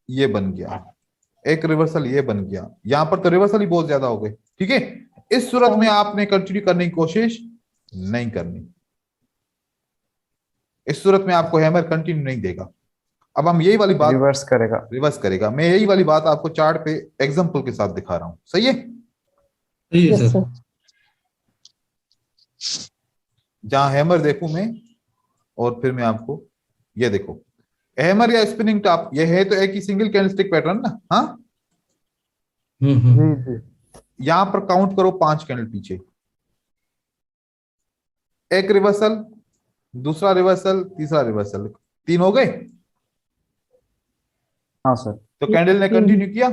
[SPEAKER 2] ये बन गया, एक रिवर्सल ये बन गया। यहां पर तो रिवर्सल ही बहुत ज्यादा हो गए। ठीक है, इस सूरत में आपने कंटिन्यू करने की कोशिश नहीं करनी। इस सूरत में आपको हैमर कंटिन्यू नहीं देगा। अब हम यही वाली बात
[SPEAKER 1] रिवर्स करेगा।
[SPEAKER 2] रिवर्स करेगा। मैं यही वाली बात आपको चार्ट पे एग्जांपल के साथ दिखा रहा हूं। सही है?
[SPEAKER 3] सही है सर।
[SPEAKER 2] जहां हैमर देखूं मैं, और फिर मैं आपको ये देखो, हैमर या स्पिनिंग टॉप, ये है तो एक ही सिंगल कैंडलस्टिक पैटर्न ना। हाँ,
[SPEAKER 4] जी जी।
[SPEAKER 2] यहां पर काउंट करो 5 कैंडल पीछे। एक रिवर्सल, दूसरा रिवर्सल, तीसरा रिवर्सल, 3 हो गए।
[SPEAKER 1] हाँ सर।
[SPEAKER 2] तो कैंडल ने कंटिन्यू किया?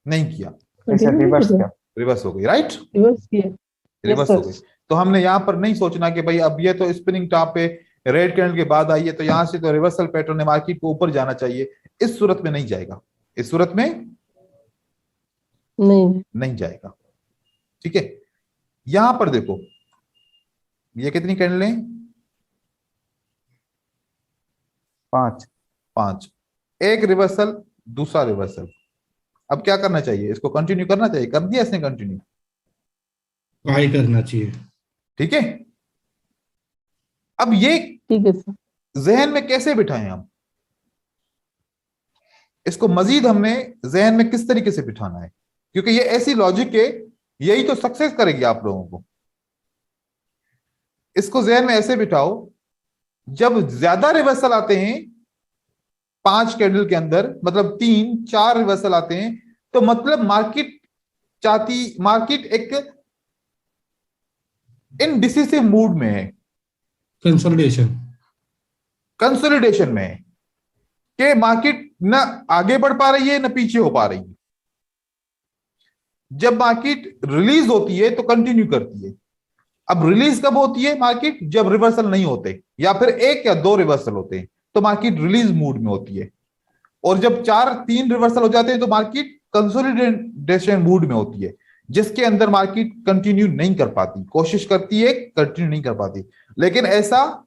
[SPEAKER 2] नहीं किया,
[SPEAKER 1] नहीं सर, रिवर्स किया।
[SPEAKER 2] रिवर्स हो गई, राइट,
[SPEAKER 5] रिवर्स किया।
[SPEAKER 2] रिवर्स हो गई। तो हमने यहाँ पर नहीं सोचना कि भाई अब ये तो स्पिनिंग टॉप पे रेड कैंडल के बाद आई है तो यहां से तो रिवर्सल पैटर्न है, मार्केट को ऊपर जाना चाहिए। इस सूरत में नहीं जाएगा, इस सूरत में
[SPEAKER 5] नहीं
[SPEAKER 2] नहीं जाएगा। ठीक है, यहां पर देखो ये कितनी कैंडल है?
[SPEAKER 1] 5।
[SPEAKER 2] 5। एक रिवर्सल, दूसरा रिवर्सल। अब क्या करना चाहिए? इसको कंटिन्यू करना चाहिए। कर दिया इसने कंटिन्यू?
[SPEAKER 3] ट्राई करना चाहिए।
[SPEAKER 2] ठीक है, अब ये
[SPEAKER 5] ठीक है सर।
[SPEAKER 2] जहन में कैसे बिठाएं हम इसको? मजीद हमने जहन में किस तरीके से बिठाना है, क्योंकि ये ऐसी लॉजिक है, यही तो सक्सेस करेगी आप लोगों को। इसको जहन में ऐसे बिठाओ, जब ज्यादा रिवर्सल आते हैं 5 कैंडल के अंदर, मतलब 3-4 रिवर्सल आते हैं, तो मतलब मार्केट एक इनडिसिसिव मूड में है, कंसोलिडेशन में है, कि मार्केट ना आगे बढ़ पा रही है ना पीछे हो पा रही है। जब मार्केट रिलीज होती है तो कंटिन्यू करती है। अब रिलीज कब होती है मार्केट? जब रिवर्सल नहीं होते, या फिर 1 या 2 रिवर्सल होते हैं, तो मार्केट रिलीज मूड में होती है। और जब 4-3 रिवर्सल हो जाते हैं तो मार्केट कंसोलिडेशन मूड में होती है, जिसके अंदर मार्केट कंटिन्यू नहीं कर पाती, कोशिश करती है कंटिन्यू नहीं कर पाती। लेकिन ऐसा,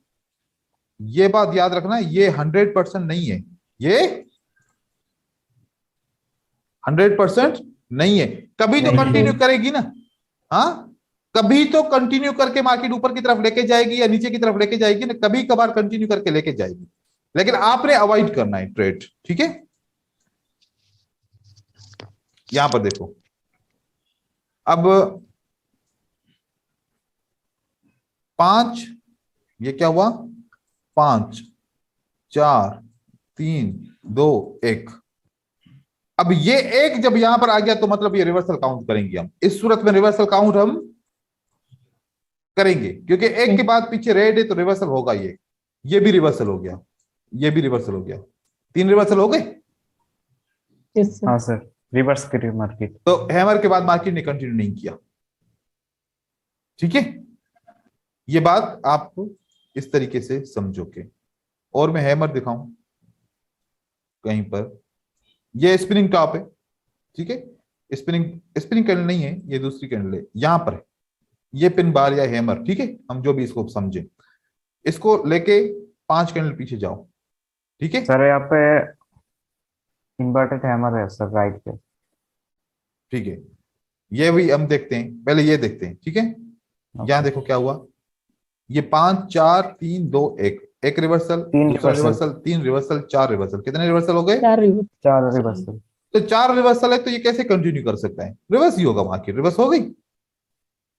[SPEAKER 2] ये बात याद रखना, ये 100% नहीं है, ये 100% नहीं है। कभी तो
[SPEAKER 1] नहीं है।
[SPEAKER 2] कंटिन्यू करेगी ना, हाँ, कभी तो कंटिन्यू करके मार्केट ऊपर की तरफ लेके जाएगी या नीचे की तरफ लेके जाएगी ना, कभी कभार कंटिन्यू करके लेके जाएगी। लेकिन आपने अवॉइड करना है ट्रेड। ठीक है, यहां पर देखो, अब 5, ये क्या हुआ? 5, 4, 3, 2, 1। अब ये 1 जब यहां पर आ गया तो मतलब ये रिवर्सल काउंट करेंगे हम। इस सूरत में रिवर्सल काउंट हम करेंगे, क्योंकि 1 के बाद पीछे रेड है तो रिवर्सल होगा। ये भी रिवर्सल हो गया, ये भी रिवर्सल हो गया, 3 रिवर्सल हो गए।
[SPEAKER 5] Yes sir.
[SPEAKER 1] हाँ सर, रिवर्स करी मार्केट।
[SPEAKER 2] तो हैमर के बाद मार्केट ने कंटिन्यू नहीं किया। ठीक है, ये बात आप इस तरीके से समझोगे। और मैं हैमर दिखाऊं कहीं पर, ये स्पिनिंग टॉप है। ठीक है, स्पिनिंग कैंडल नहीं है, ये दूसरी कैंडल है, यहां पर है ये पिन बार या हैमर। ठीक है, हम जो भी इसको समझे, इसको लेके 5 कैंडल पीछे जाओ। ठीक है
[SPEAKER 1] सर, यहाँ पे इन्वर्टेड हैमर है सर, राइट पे।
[SPEAKER 2] ठीक है, ये भी हम देखते हैं, पहले ये देखते हैं। ठीक है, यहां देखो क्या हुआ, ये 5, 4, 3, 2, 1। एक रिवर्सल,
[SPEAKER 1] 3
[SPEAKER 2] दूसरा
[SPEAKER 1] रिवर्सल।
[SPEAKER 2] Reversal, 3 reversal, 4 reversal. कितने रिवर्सल हो गए?
[SPEAKER 5] 4 रिवर्स।
[SPEAKER 1] 4 रिवर्सल।
[SPEAKER 2] तो 4 रिवर्सल है तो ये कैसे कंटिन्यू कर सकता है? रिवर्स ही होगा, मार्केट रिवर्स हो गई।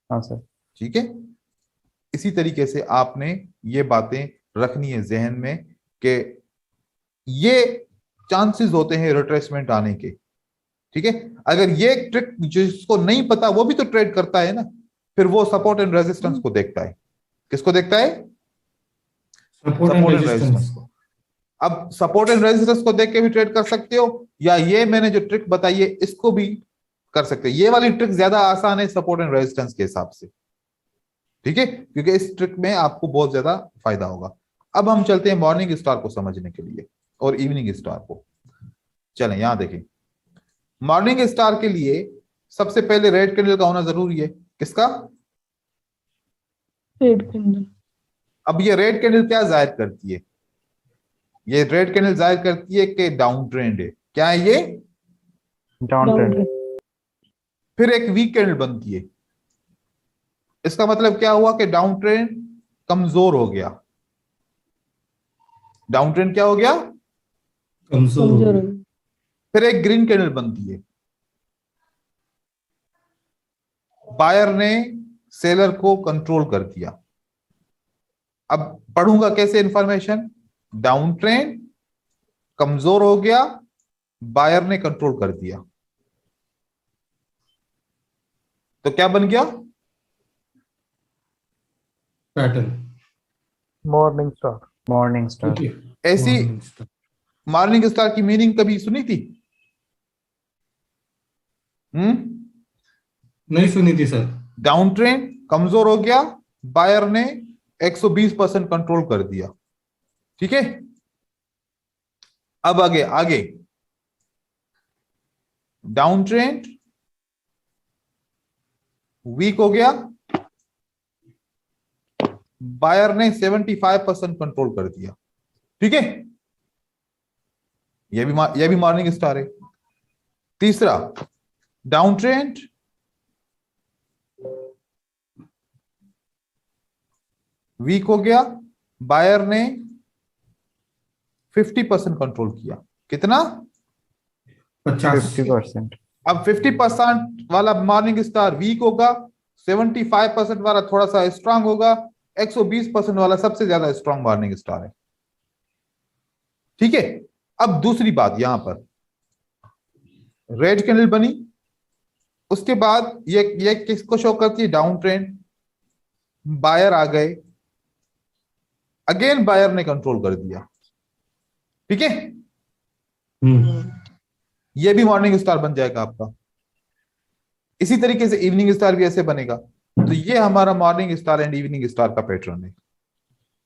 [SPEAKER 1] हाँ सर।
[SPEAKER 2] ठीक है, इसी तरीके से आपने ये बातें रखनी है जहन में कि ये चांसेस होते हैं रिट्रेसमेंट आने के। ठीक है, अगर ये ट्रिक जिसको नहीं पता वो भी तो ट्रेड करता है ना, फिर वो सपोर्ट एंड रेजिस्टेंस को देखता है। किसको देखता है?
[SPEAKER 3] सपोर्ट एंड रेजिस्टेंस
[SPEAKER 2] को। अब सपोर्ट एंड रेजिस्टेंस को देख के भी ट्रेड कर सकते हो, या ये मैंने जो ट्रिक बताई है इसको भी कर सकते हो। ये वाली ट्रिक ज्यादा आसान है सपोर्ट एंड रेजिस्टेंस के हिसाब से। ठीक है, क्योंकि इस ट्रिक में आपको बहुत ज्यादा फायदा होगा। अब हम चलते हैं मॉर्निंग स्टार को समझने के लिए और इवनिंग स्टार को। चलें, यहां देखें, मॉर्निंग स्टार के लिए सबसे पहले रेड कैंडल का होना जरूरी है। किसका?
[SPEAKER 5] Red candle.
[SPEAKER 2] अब ये रेड कैंडल क्या जाहिर करती है? ये रेड कैंडल जाहिर करती है कि डाउन ट्रेंड है। क्या है ये?
[SPEAKER 1] Down trend.
[SPEAKER 2] फिर एक वीक कैंडल बनती है। इसका मतलब क्या हुआ कि डाउन ट्रेंड कमजोर हो गया। डाउन ट्रेंड क्या हो गया?
[SPEAKER 3] कमजोर हो
[SPEAKER 5] कमजोर
[SPEAKER 3] गया।
[SPEAKER 5] हो गई।
[SPEAKER 2] फिर एक ग्रीन कैंडल बनती है। बायर ने सेलर को कंट्रोल कर दिया। अब पढ़ूंगा कैसे इंफॉर्मेशन? डाउन ट्रेंड कमजोर हो गया, बायर ने कंट्रोल कर दिया, तो क्या बन गया?
[SPEAKER 3] Pattern.
[SPEAKER 4] Morning star.
[SPEAKER 1] Morning star.
[SPEAKER 3] ठीक है,
[SPEAKER 2] ऐसी
[SPEAKER 3] morning star।
[SPEAKER 2] मॉर्निंग स्टार की मीनिंग कभी सुनी थी?
[SPEAKER 3] नहीं सुनी थी सर।
[SPEAKER 2] डाउन ट्रेंड कमजोर हो गया, बायर ने 120% कंट्रोल कर दिया। ठीक है, अब आगे आगे डाउन ट्रेंड वीक हो गया, बायर ने 75% कंट्रोल कर दिया। ठीक है, यह भी मॉर्निंग स्टार है। तीसरा, डाउन ट्रेंड वीक हो गया, बायर ने 50% कंट्रोल किया। कितना?
[SPEAKER 3] 50।
[SPEAKER 1] 50%।
[SPEAKER 2] अब 50% वाला मॉर्निंग स्टार वीक होगा, 75% वाला थोड़ा सा स्ट्रांग होगा, 120% वाला सबसे ज्यादा स्ट्रांग मॉर्निंग स्टार है। ठीक है, अब दूसरी बात, यहां पर रेड कैंडल बनी, उसके बाद ये किसको शो करती है? Down trend. बायर आ गए, अगेन बायर ने कंट्रोल कर दिया। ठीक है, ये भी मॉर्निंग स्टार बन जाएगा आपका। इसी तरीके से इवनिंग स्टार भी ऐसे बनेगा। तो ये हमारा morning star and evening star का पैटर्न है।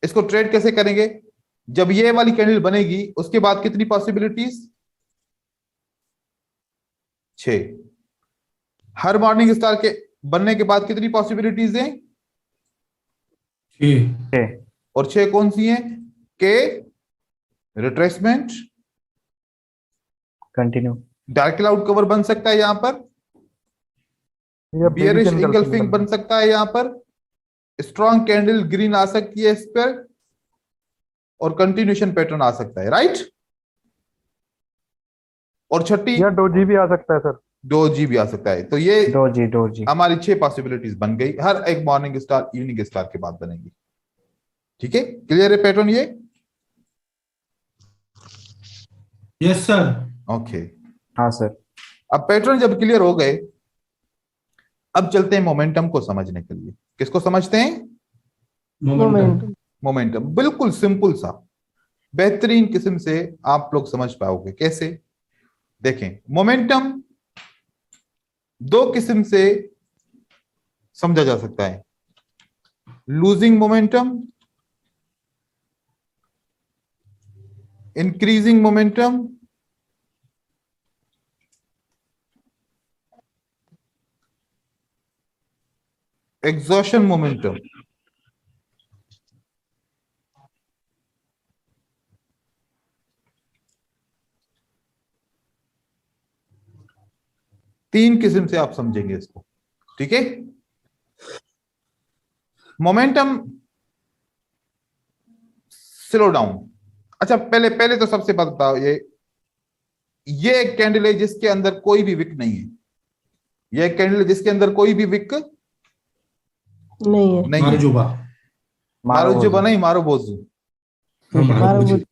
[SPEAKER 2] इसको ट्रेड कैसे करेंगे? जब ये वाली कैंडल बनेगी उसके बाद कितनी पॉसिबिलिटीज? 6। हर मॉर्निंग स्टार के बनने के बाद कितनी पॉसिबिलिटीज हैं?
[SPEAKER 3] 6।
[SPEAKER 2] और 6 कौन सी हैं? के retracement,
[SPEAKER 1] continue,
[SPEAKER 2] dark cloud cover बन सकता है यहां पर,
[SPEAKER 4] या
[SPEAKER 2] बियरिश
[SPEAKER 4] bearish
[SPEAKER 2] इंगल्फिंग बन सकता है यहां पर, स्ट्रॉन्ग कैंडल ग्रीन आ सकती है इस पर, और कंटिन्यूशन पैटर्न आ सकता है। राइट? और छठी,
[SPEAKER 4] या डोजी भी आ सकता है सर।
[SPEAKER 2] डोजी भी आ सकता है। तो ये
[SPEAKER 1] डोजी।
[SPEAKER 2] हमारी 6 पॉसिबिलिटीज बन गई, हर एक मॉर्निंग स्टार इवनिंग स्टार के बाद बनेगी। ठीक है, क्लियर है पैटर्न ये?
[SPEAKER 3] Yes sir.
[SPEAKER 2] ओके,
[SPEAKER 1] हाँ सर।
[SPEAKER 2] अब पैटर्न जब क्लियर हो गए, अब चलते हैं मोमेंटम को समझने के लिए। किसको समझते हैं?
[SPEAKER 3] मोमेंटम।
[SPEAKER 2] मोमेंटम। बिल्कुल सिंपल सा, बेहतरीन किस्म से आप लोग समझ पाओगे। कैसे? देखें, मोमेंटम 2 किस्म से समझा जा सकता है। Losing momentum, increasing momentum, exhaustion momentum. तीन किस्म से आप समझेंगे इसको। ठीक है, मोमेंटम स्लो डाउन। अच्छा, पहले तो सबसे बात बताओ, ये एक कैंडल है जिसके अंदर कोई भी विक नहीं है। ये एक कैंडल है जिसके अंदर कोई भी विक
[SPEAKER 5] नहीं है।
[SPEAKER 2] नहीं है।
[SPEAKER 3] मारुजुबा।
[SPEAKER 2] मारुजुबा नहीं, मारुबोजू।
[SPEAKER 3] मारुजुबा।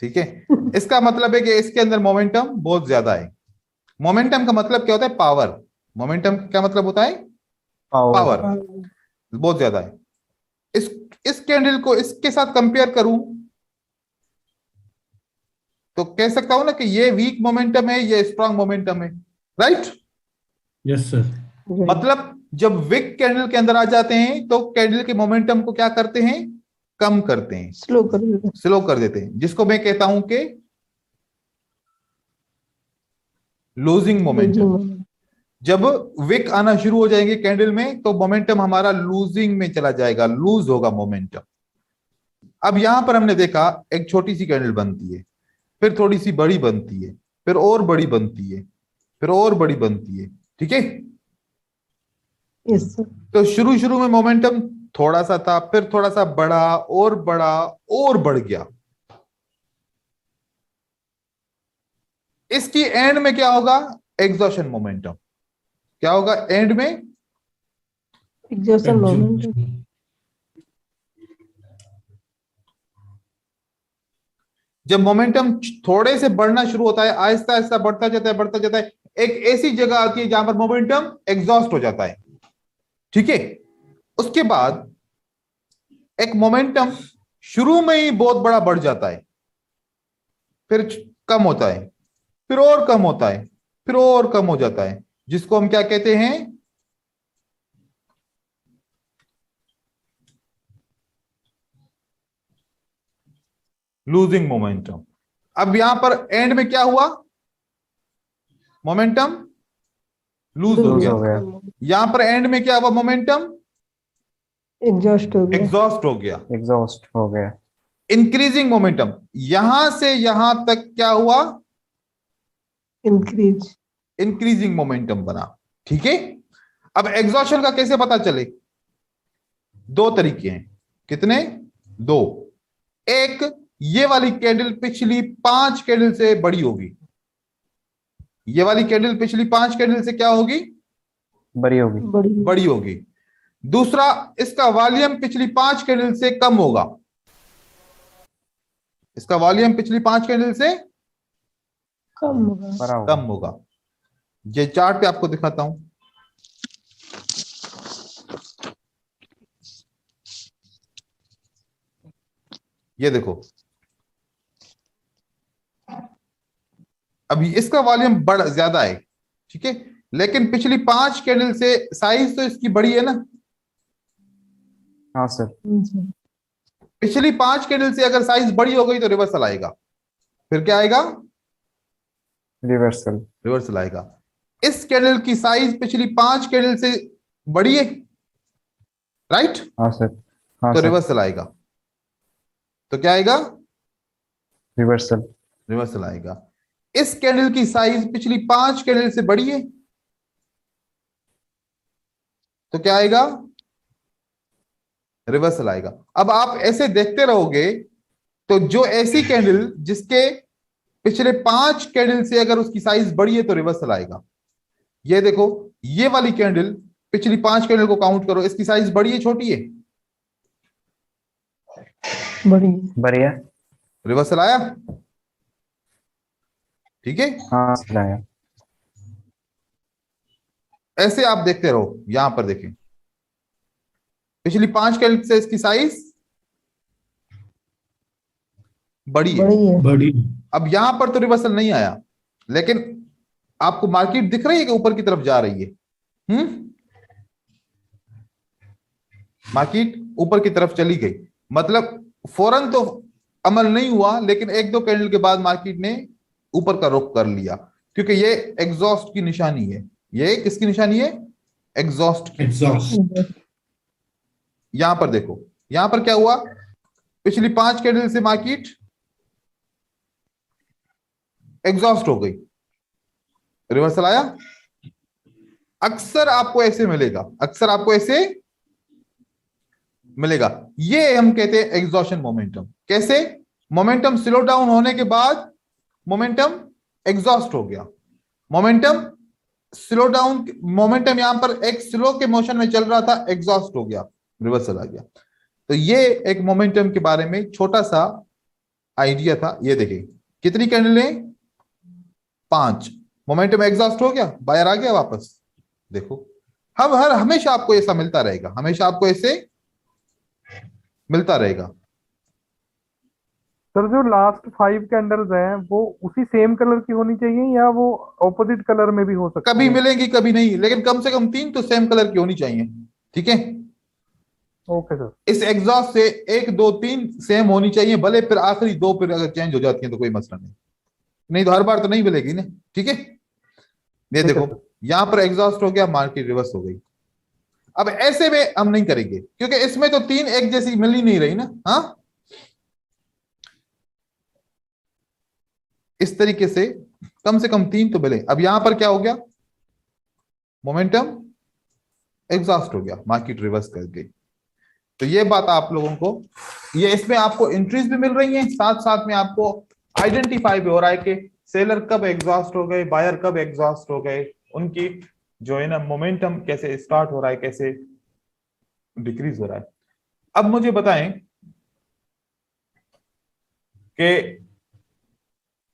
[SPEAKER 2] ठीक है, इसका मतलब है कि इसके अंदर मोमेंटम बहुत ज्यादा है। मोमेंटम का मतलब क्या होता है? पावर। मोमेंटम क्या मतलब होता है? पावर बहुत ज्यादा है। इस कैंडल को इसके साथ कंपेयर करूं तो कह सकता हूं ना कि ये वीक मोमेंटम है, ये स्ट्रांग मोमेंटम है। राइट?
[SPEAKER 3] Yes sir.
[SPEAKER 2] मतलब जब विक कैंडल के अंदर आ जाते हैं तो कैंडल के मोमेंटम को क्या करते हैं? कम करते हैं,
[SPEAKER 5] स्लो कर देते हैं।
[SPEAKER 2] स्लो कर देते हैं, जिसको मैं कहता हूं कि लूजिंग मोमेंटम। जब विक आना शुरू हो जाएंगे कैंडल में तो मोमेंटम हमारा लूजिंग में चला जाएगा, लूज होगा मोमेंटम। अब यहां पर हमने देखा एक छोटी सी कैंडल बनती है, फिर थोड़ी सी बड़ी बनती है, फिर और बड़ी बनती है, फिर और बड़ी बनती है। ठीक है,
[SPEAKER 5] यस सर।
[SPEAKER 2] तो शुरू में मोमेंटम थोड़ा सा था, फिर थोड़ा सा बढ़ा और बढ़ गया। इसकी एंड में क्या होगा? Exhaustion momentum. क्या होगा एंड में?
[SPEAKER 5] Exhaustion moment.
[SPEAKER 2] जब मोमेंटम थोड़े से बढ़ना शुरू होता है, आहिस्ता आहिस्ता बढ़ता जाता है, एक ऐसी जगह आती है जहां पर मोमेंटम एग्जॉस्ट हो जाता है। ठीक है, उसके बाद एक मोमेंटम शुरू में ही बहुत बड़ा बढ़ जाता है, फिर कम होता है, फिर और कम होता है, फिर और कम हो जाता है, जिसको हम क्या कहते हैं, लूजिंग मोमेंटम। अब यहां पर एंड में क्या हुआ, मोमेंटम लूज हो
[SPEAKER 1] लूज
[SPEAKER 2] गया।
[SPEAKER 1] हो गया।
[SPEAKER 2] यहां पर एंड में क्या हुआ, मोमेंटम
[SPEAKER 5] एग्जॉस्ट हो गया।
[SPEAKER 2] एग्जॉस्ट हो गया।
[SPEAKER 1] एग्जॉस्ट हो गया।
[SPEAKER 2] इंक्रीजिंग मोमेंटम, यहां से यहां तक क्या हुआ,
[SPEAKER 5] इंक्रीज।
[SPEAKER 2] इंक्रीजिंग मोमेंटम बना। ठीक है, अब एग्जॉशन का कैसे पता चले, दो तरीके हैं। कितने, दो। एक, ये वाली कैंडल पिछली 5 कैंडल से बड़ी होगी, ये वाली कैंडल पिछली 5 कैंडल से क्या होगी,
[SPEAKER 1] बड़ी होगी।
[SPEAKER 2] बड़ी होगी। दूसरा, इसका वॉल्यूम पिछली 5 कैंडल से कम होगा, इसका वॉल्यूम पिछली 5 कैंडल से
[SPEAKER 5] कम होगा।
[SPEAKER 1] बड़ा होगा।
[SPEAKER 2] कम होगा। ये चार्ट पे आपको दिखाता हूं, ये देखो, अभी इसका वॉल्यूम बड़ा ज्यादा है, ठीक है, लेकिन पिछली 5 कैंडल से साइज तो इसकी बड़ी है ना।
[SPEAKER 1] हाँ सर।
[SPEAKER 2] पिछली 5 कैंडल से अगर साइज बड़ी हो गई तो रिवर्सल आएगा, फिर क्या आएगा,
[SPEAKER 1] रिवर्सल।
[SPEAKER 2] रिवर्सल आएगा। इस कैंडल की साइज पिछली 5 कैंडल से बड़ी है, राइट,
[SPEAKER 1] हाँ सर। हाँ
[SPEAKER 2] तो
[SPEAKER 1] सर।
[SPEAKER 2] रिवर्सल आएगा। तो क्या आएगा,
[SPEAKER 1] रिवर्सल।
[SPEAKER 2] रिवर्सल आएगा। इस कैंडल की साइज पिछली 5 कैंडल से बड़ी है, तो क्या आएगा, रिवर्सल आएगा। अब आप ऐसे देखते रहोगे तो जो ऐसी कैंडल जिसके पिछले 5 कैंडल से अगर उसकी साइज बड़ी है तो रिवर्सल आएगा। ये देखो, ये वाली कैंडल पिछली 5 कैंडल को काउंट करो, इसकी साइज बड़ी है छोटी है,
[SPEAKER 5] बड़ी।
[SPEAKER 1] बढ़िया।
[SPEAKER 2] रिवर्सल आया। ठीक है,
[SPEAKER 1] हाँ सर आया।
[SPEAKER 2] ऐसे आप देखते रहो। यहां पर देखें, पिछली 5 कैंडल से इसकी साइज बड़ी है।
[SPEAKER 5] बड़ी है।
[SPEAKER 3] बड़ी।
[SPEAKER 2] अब यहां पर तो रिवर्सल नहीं आया, लेकिन आपको मार्केट दिख रही है कि ऊपर की तरफ जा रही है। मार्केट ऊपर की तरफ चली गई, मतलब फौरन तो अमल नहीं हुआ, लेकिन 1-2 कैंडल के बाद मार्केट ने ऊपर का रुख कर लिया, क्योंकि ये एग्जॉस्ट की निशानी है। ये किसकी निशानी है, एग्जॉस्ट की।
[SPEAKER 3] एग्जॉस्ट।
[SPEAKER 2] यहां पर देखो, यहां पर क्या हुआ, पिछली 5 कैंडल से मार्केट एग्जॉस्ट हो गई, रिवर्सल आया। अक्सर आपको ऐसे मिलेगा, अक्सर आपको ऐसे मिलेगा। ये हम कहते हैं एग्जॉशन मोमेंटम। कैसे, मोमेंटम स्लो डाउन होने के बाद मोमेंटम एग्जॉस्ट हो गया, मोमेंटम स्लो डाउन, मोमेंटम यहां पर एक स्लो के मोशन में चल रहा था, एग्जॉस्ट हो गया, रिवर्सल आ गया। तो ये एक मोमेंटम के बारे में छोटा सा आइडिया था। ये देखिए, कितनी कैंडल है, 5, मोमेंटम एग्जॉस्ट हो गया, बायर आ गया वापस। देखो, हम हमेशा आपको ऐसा मिलता रहेगा, हमेशा आपको ऐसे मिलता रहेगा।
[SPEAKER 4] सर जो लास्ट 5 कैंडल्स हैं वो उसी सेम कलर की होनी चाहिए या वो ऑपोजिट कलर में भी हो सकती
[SPEAKER 2] कभी
[SPEAKER 4] है?
[SPEAKER 2] मिलेंगी कभी नहीं, लेकिन कम से कम 3 तो सेम कलर की होनी चाहिए। ठीक है,
[SPEAKER 4] ओके सर।
[SPEAKER 2] इस एग्जॉस्ट से 1 2 3 सेम होनी चाहिए, भले फिर आखिरी 2 फिर अगर चेंज हो जाती है तो कोई मसला नहीं, नहीं तो हर बार तो नहीं मिलेगी ना। ठीक है, ये
[SPEAKER 4] ठीक है
[SPEAKER 2] देखो, यहां पर एग्जॉस्ट हो गया, मार्केट रिवर्स हो गई। अब ऐसे में हम नहीं करेंगे, क्योंकि इसमें तो 3 एक जैसी मिल ही नहीं रही ना। हाँ, इस तरीके से कम 3 तो मिले। अब यहां पर क्या हो गया, मोमेंटम एग्जॉस्ट हो गया, मार्केट रिवर्स कर गई। तो ये बात आप लोगों को, ये इसमें आपको एंट्रीज भी मिल रही हैं, साथ साथ में आपको आइडेंटिफाई भी हो रहा है कि सेलर कब एग्जॉस्ट हो गए, बायर कब एग्जॉस्ट हो गए, उनकी जो है ना मोमेंटम कैसे स्टार्ट हो रहा है, कैसे डिक्रीज हो रहा है। अब मुझे बताएं कि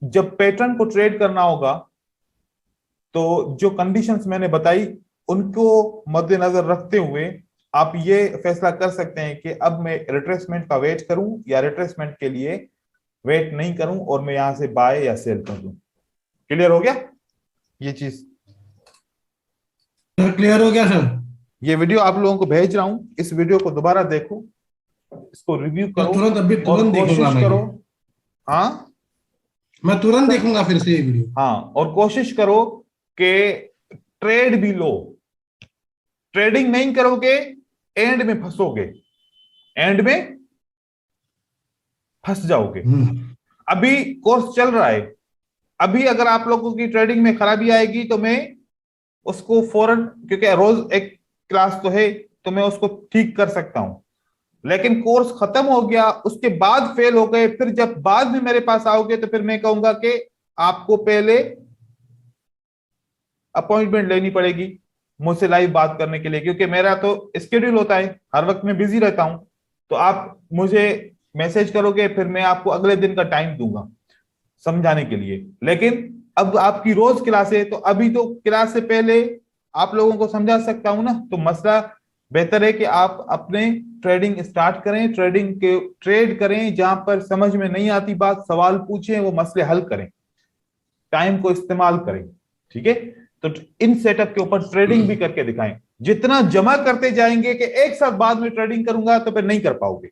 [SPEAKER 2] जब पैटर्न को ट्रेड करना होगा तो जो कंडीशंस मैंने बताई उनको मद्देनजर रखते हुए आप ये फैसला कर सकते हैं कि अब मैं रिट्रेसमेंट का वेट करूं या रिट्रेसमेंट के लिए वेट नहीं करूं और मैं यहां से बाय या सेल कर दूं। क्लियर हो गया ये चीज?
[SPEAKER 3] क्लियर हो गया सर।
[SPEAKER 2] ये वीडियो आप लोगों को भेज रहा हूं, इस वीडियो को दोबारा देखो, इसको रिव्यू
[SPEAKER 3] मैं
[SPEAKER 2] करो
[SPEAKER 3] तुरंत
[SPEAKER 2] और
[SPEAKER 3] देखूंगा
[SPEAKER 2] कोशिश
[SPEAKER 3] मैं
[SPEAKER 2] करो। हाँ
[SPEAKER 3] मैं तुरंत देखूंगा फिर से ये वीडियो।
[SPEAKER 2] हाँ, और कोशिश करो कि ट्रेड भी लो। ट्रेडिंग नहीं करोगे एंड में फंसोगे, एंड में फंस जाओगे। अभी कोर्स चल रहा है, अभी अगर आप लोगों की ट्रेडिंग में खराबी आएगी तो मैं उसको फौरन, क्योंकि रोज एक क्लास तो है, तो मैं उसको ठीक कर सकता हूं। लेकिन कोर्स खत्म हो गया, उसके बाद फेल हो गए, फिर जब बाद में मेरे पास आओगे तो फिर मैं कहूंगा कि आपको पहले अपॉइंटमेंट लेनी पड़ेगी मुझसे लाइव बात करने के लिए, क्योंकि मेरा तो स्केड्यूल होता है, हर वक्त मैं बिजी रहता हूं। तो आप मुझे मैसेज करोगे, फिर मैं आपको अगले दिन का टाइम दूंगा समझाने के लिए। लेकिन अब आपकी रोज क्लास है, तो अभी तो क्लास से पहले आप लोगों को समझा सकता हूं ना, तो मसला बेहतर है कि आप अपने ट्रेडिंग स्टार्ट करें, ट्रेड करें, जहां पर समझ में नहीं आती बात सवाल पूछें, वो मसले हल करें, टाइम को इस्तेमाल करें। ठीक है, तो इन सेटअप के ऊपर ट्रेडिंग भी करके दिखाएं। जितना जमा करते जाएंगे कि एक साथ बाद में ट्रेडिंग करूंगा तो फिर नहीं कर पाओगे।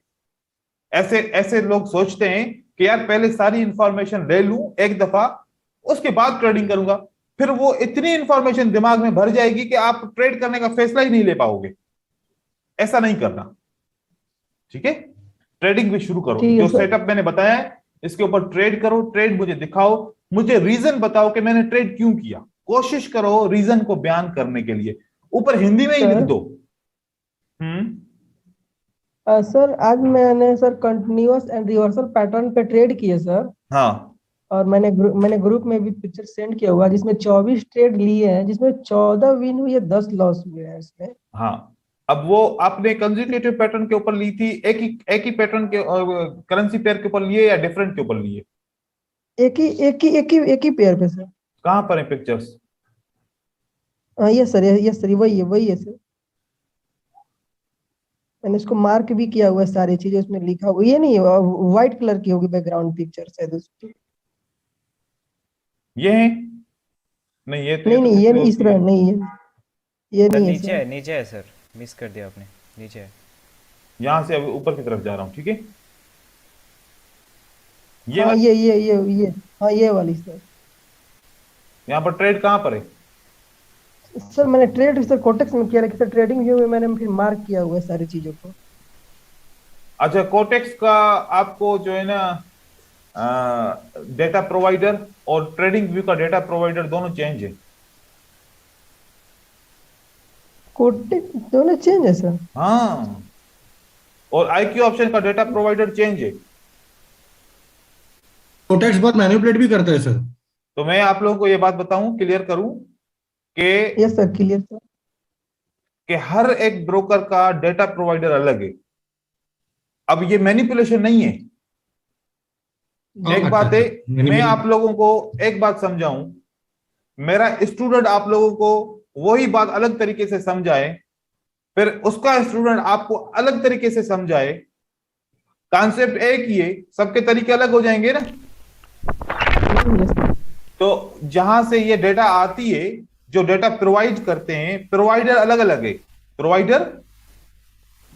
[SPEAKER 2] ऐसे ऐसे लोग सोचते हैं कि यार पहले सारी इंफॉर्मेशन ले लूं एक दफा, उसके बाद ट्रेडिंग करूंगा, फिर वो इतनी इंफॉर्मेशन दिमाग में भर जाएगी कि आप ट्रेड करने का फैसला ही नहीं ले पाओगे। ऐसा नहीं करना। ठीक है, ट्रेडिंग भी शुरू करो,
[SPEAKER 5] ठीक है
[SPEAKER 2] जो
[SPEAKER 5] सर।
[SPEAKER 2] सेटअप मैंने बताया है इसके ऊपर ट्रेड करो, ट्रेड मुझे दिखाओ, मुझे रीजन बताओ कि मैंने ट्रेड क्यों किया, कोशिश करो रीजन को बयान करने के लिए, ऊपर हिंदी में ही लिख
[SPEAKER 5] सर
[SPEAKER 2] दो।
[SPEAKER 5] सर आज मैंने sir continuous and reversal pattern पे ट्रेड किए सर।
[SPEAKER 2] हाँ
[SPEAKER 5] और मैंने ग्रुप में भी पिक्चर सेंड किया हुआ, जिसमें 24 ट्रेड लिए हैं, जिसमें 14 विन हुई है, 10 लॉस हुए हैं इसमें।
[SPEAKER 2] हाँ, अब वो आपने कंसेक्यूटिव पैटर्न के ऊपर ली थी, एक ही पैटर्न के करेंसी पेयर के ऊपर लिए या डिफरेंट के ऊपर लिए?
[SPEAKER 5] एक ही पेयर पे सर।
[SPEAKER 2] कहां पर है pictures?
[SPEAKER 5] Yes sir, yes sir, वही है सर। मैंने इसको मार्क भी किया हुआ है, सारी चीजें उसमें लिखा हुआ। ये नहीं व्हाइट कलर की होगी बैकग्राउंड पिक्चर शायद उसकी।
[SPEAKER 2] ये है? नहीं, ये तो
[SPEAKER 5] नहीं, ये नहीं,
[SPEAKER 2] किसी
[SPEAKER 5] इस
[SPEAKER 2] और की
[SPEAKER 5] तरह
[SPEAKER 2] है।
[SPEAKER 5] नहीं है, ये
[SPEAKER 6] सर
[SPEAKER 5] नहीं है
[SPEAKER 6] नीचे है,
[SPEAKER 5] सर।
[SPEAKER 6] नीचे है सर, मिस कर दिया आपने, नीचे है।
[SPEAKER 2] यहां से अभी ऊपर की तरफ जा रहा हूं। ठीक है, ये
[SPEAKER 5] हाँ
[SPEAKER 2] वाली,
[SPEAKER 5] ये हाँ ये वाली सर।
[SPEAKER 2] यहां पर ट्रेड कहां पर है?
[SPEAKER 5] सर मैंने ट्रेड सर कोटेक्स में किया, लेकिन सर ट्रेडिंग व्यू में मैंने फिर मार्क किया हुआ है सारी चीजों को।
[SPEAKER 2] अच्छा, कोटेक्स का आपको जो है ना डेटा प्रोवाइडर और ट्रेडिंग व्यू का डेटा प्रोवाइडर दोनों चेंज है।
[SPEAKER 5] कोटेक्स दोनों चेंज है सर।
[SPEAKER 2] हाँ, और आईक्यू ऑप्शन का डेटा प्रोवाइडर चेंज है।
[SPEAKER 3] कोटेक्स बहुत मैनिपुलेट भी करता है सर।
[SPEAKER 2] तो मैं आप लोगों को ये बात बताऊं, क्लियर करूं कि
[SPEAKER 5] यस सर, क्लियर सर।
[SPEAKER 2] हर एक ब्रोकर का डेटा प्रोवाइडर अलग है। अब ये मैनिपुलेशन नहीं है। एक बात है, मैं आप लोगों को एक बात समझाऊं, मेरा स्टूडेंट आप लोगों को वही बात अलग तरीके से समझाए, फिर उसका स्टूडेंट आपको अलग तरीके से समझाए, कॉन्सेप्ट एक ही है, सबके तरीके अलग हो जाएंगे ना। तो जहां से ये डेटा आती है, जो डेटा प्रोवाइड करते हैं, प्रोवाइडर अलग अलग है, प्रोवाइडर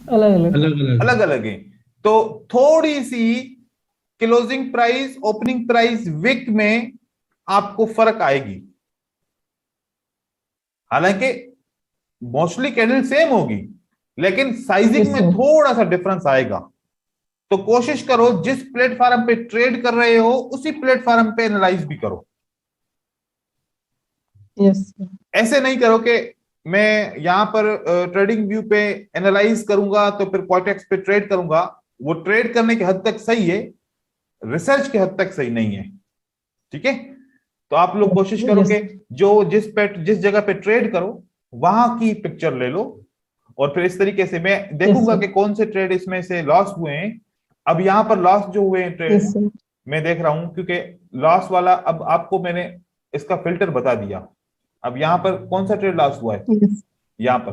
[SPEAKER 2] अलग अलग है। तो थोड़ी सी closing price, opening price, wick में आपको फर्क आएगी। हालांकि मोस्टली कैंडल सेम होगी, लेकिन साइजिंग में थोड़ा सा डिफरेंस आएगा। तो कोशिश करो जिस प्लेटफॉर्म पे ट्रेड कर रहे हो उसी प्लेटफॉर्म पे एनालाइज भी करो।
[SPEAKER 5] यस।
[SPEAKER 2] ऐसे नहीं करो कि मैं यहां पर ट्रेडिंग व्यू पे एनालाइज करूंगा तो फिर कोटेक्स पे ट्रेड करूंगा। वो ट्रेड करने की हद तक सही है, रिसर्च की हद तक सही नहीं है। ठीक है, तो आप लोग कोशिश करो कि जो जिस जगह पे ट्रेड करो वहां की पिक्चर ले लो, और फिर इस तरीके से मैं देखूंगा कि कौन से ट्रेड इसमें से लॉस हुए हैं। अब यहां पर लॉस जो हुए हैं ट्रेड मैं देख रहा हूं, क्योंकि लॉस वाला अब आपको मैंने इसका फिल्टर बता दिया। अब यहां पर कौन सा ट्रेड लॉस हुआ है? यहां पर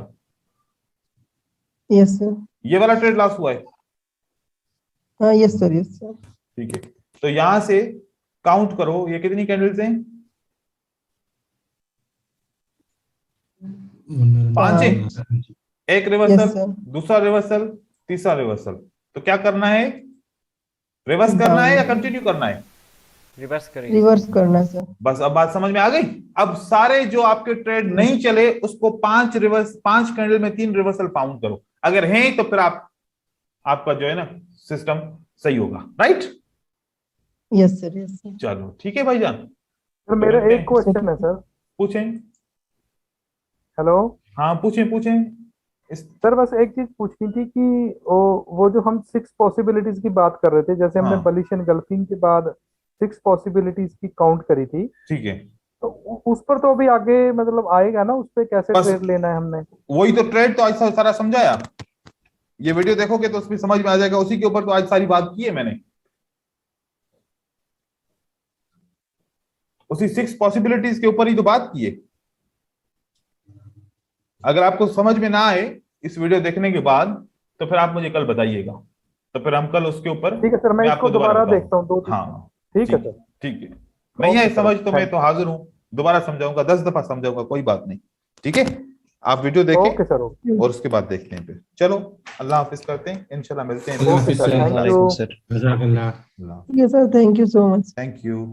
[SPEAKER 5] यस सर।
[SPEAKER 2] ये वाला ट्रेड लॉस हुआ है,
[SPEAKER 5] हाँ यस सर, यस सर।
[SPEAKER 2] ठीक है। तो यहां से काउंट करो ये कितनी कैंडल्स हैं, 5 है। एक
[SPEAKER 5] यस
[SPEAKER 2] रिवर्सल,
[SPEAKER 5] सर।
[SPEAKER 2] दूसरा रिवर्सल, तीसरा रिवर्सल। तो क्या करना है, रिवर्स करना है या कंटिन्यू करना है?
[SPEAKER 6] रिवर्स करिए।
[SPEAKER 5] रिवर्स करना है सर।
[SPEAKER 2] बस अब बात समझ में आ गई। अब सारे जो आपके ट्रेड नहीं चले उसको 5 कैंडल में 3 रिवर्सल फाउंड करो, अगर है तो फिर आपका जो है ना सिस्टम सही होगा, right?
[SPEAKER 5] Yes sir, yes sir.
[SPEAKER 2] चलो ठीक है भाईजान,
[SPEAKER 4] सर मेरा एक क्वेश्चन है सर।
[SPEAKER 2] पूछें।
[SPEAKER 4] हेलो
[SPEAKER 2] हाँ पूछें।
[SPEAKER 4] सर, बस एक चीज पूछनी थी कि वो जो हम 6 पॉसिबिलिटीज की बात कर रहे थे, जैसे हमने
[SPEAKER 2] हाँ।
[SPEAKER 4] बलिश एनगल्फिंग के बाद 6 पॉसिबिलिटीज की काउंट करी थी,
[SPEAKER 2] ठीक है,
[SPEAKER 4] तो उस पर तो अभी आगे मतलब आएगा ना, उस पे कैसे
[SPEAKER 2] बस
[SPEAKER 4] ट्रेड लेना है हमने?
[SPEAKER 2] वही तो ट्रेड तो आज सारा समझाया, ये वीडियो देखोगे तो उसमें समझ में आ जाएगा, उसी के ऊपर तो आज सारी बात की है मैंने, उसी 6 पॉसिबिलिटीज के ऊपर ही तो बात की है। अगर आपको समझ में ना आए इस वीडियो देखने के बाद तो फिर आप मुझे कल बताइएगा, तो फिर हम कल उसके ऊपर
[SPEAKER 4] ठीक है सर, मैं इसको दोबारा
[SPEAKER 2] बताऊंगा।
[SPEAKER 4] देखता हूँ 2-3।
[SPEAKER 2] हाँ
[SPEAKER 4] ठीक है सर।
[SPEAKER 2] ठीक है, नहीं है
[SPEAKER 4] ओके सर,
[SPEAKER 2] समझ तो मैं
[SPEAKER 4] थैंक
[SPEAKER 2] तो हाजिर हूँ, दोबारा समझाऊंगा, 10 दफा समझाऊंगा, कोई बात नहीं। ठीक है, आप वीडियो देखें
[SPEAKER 4] ओके सर, ओके।
[SPEAKER 2] और उसके बाद देखते हैं फिर। चलो अल्लाह हाफिज करते हैं, इंशाल्लाह मिलते हैं।
[SPEAKER 3] अल्लाह हाफिज सर।
[SPEAKER 4] Thank you.
[SPEAKER 3] जज़ाकल्लाह।
[SPEAKER 2] अल्लाह,
[SPEAKER 5] ठीक है sir, thank you so much.
[SPEAKER 2] Thank you.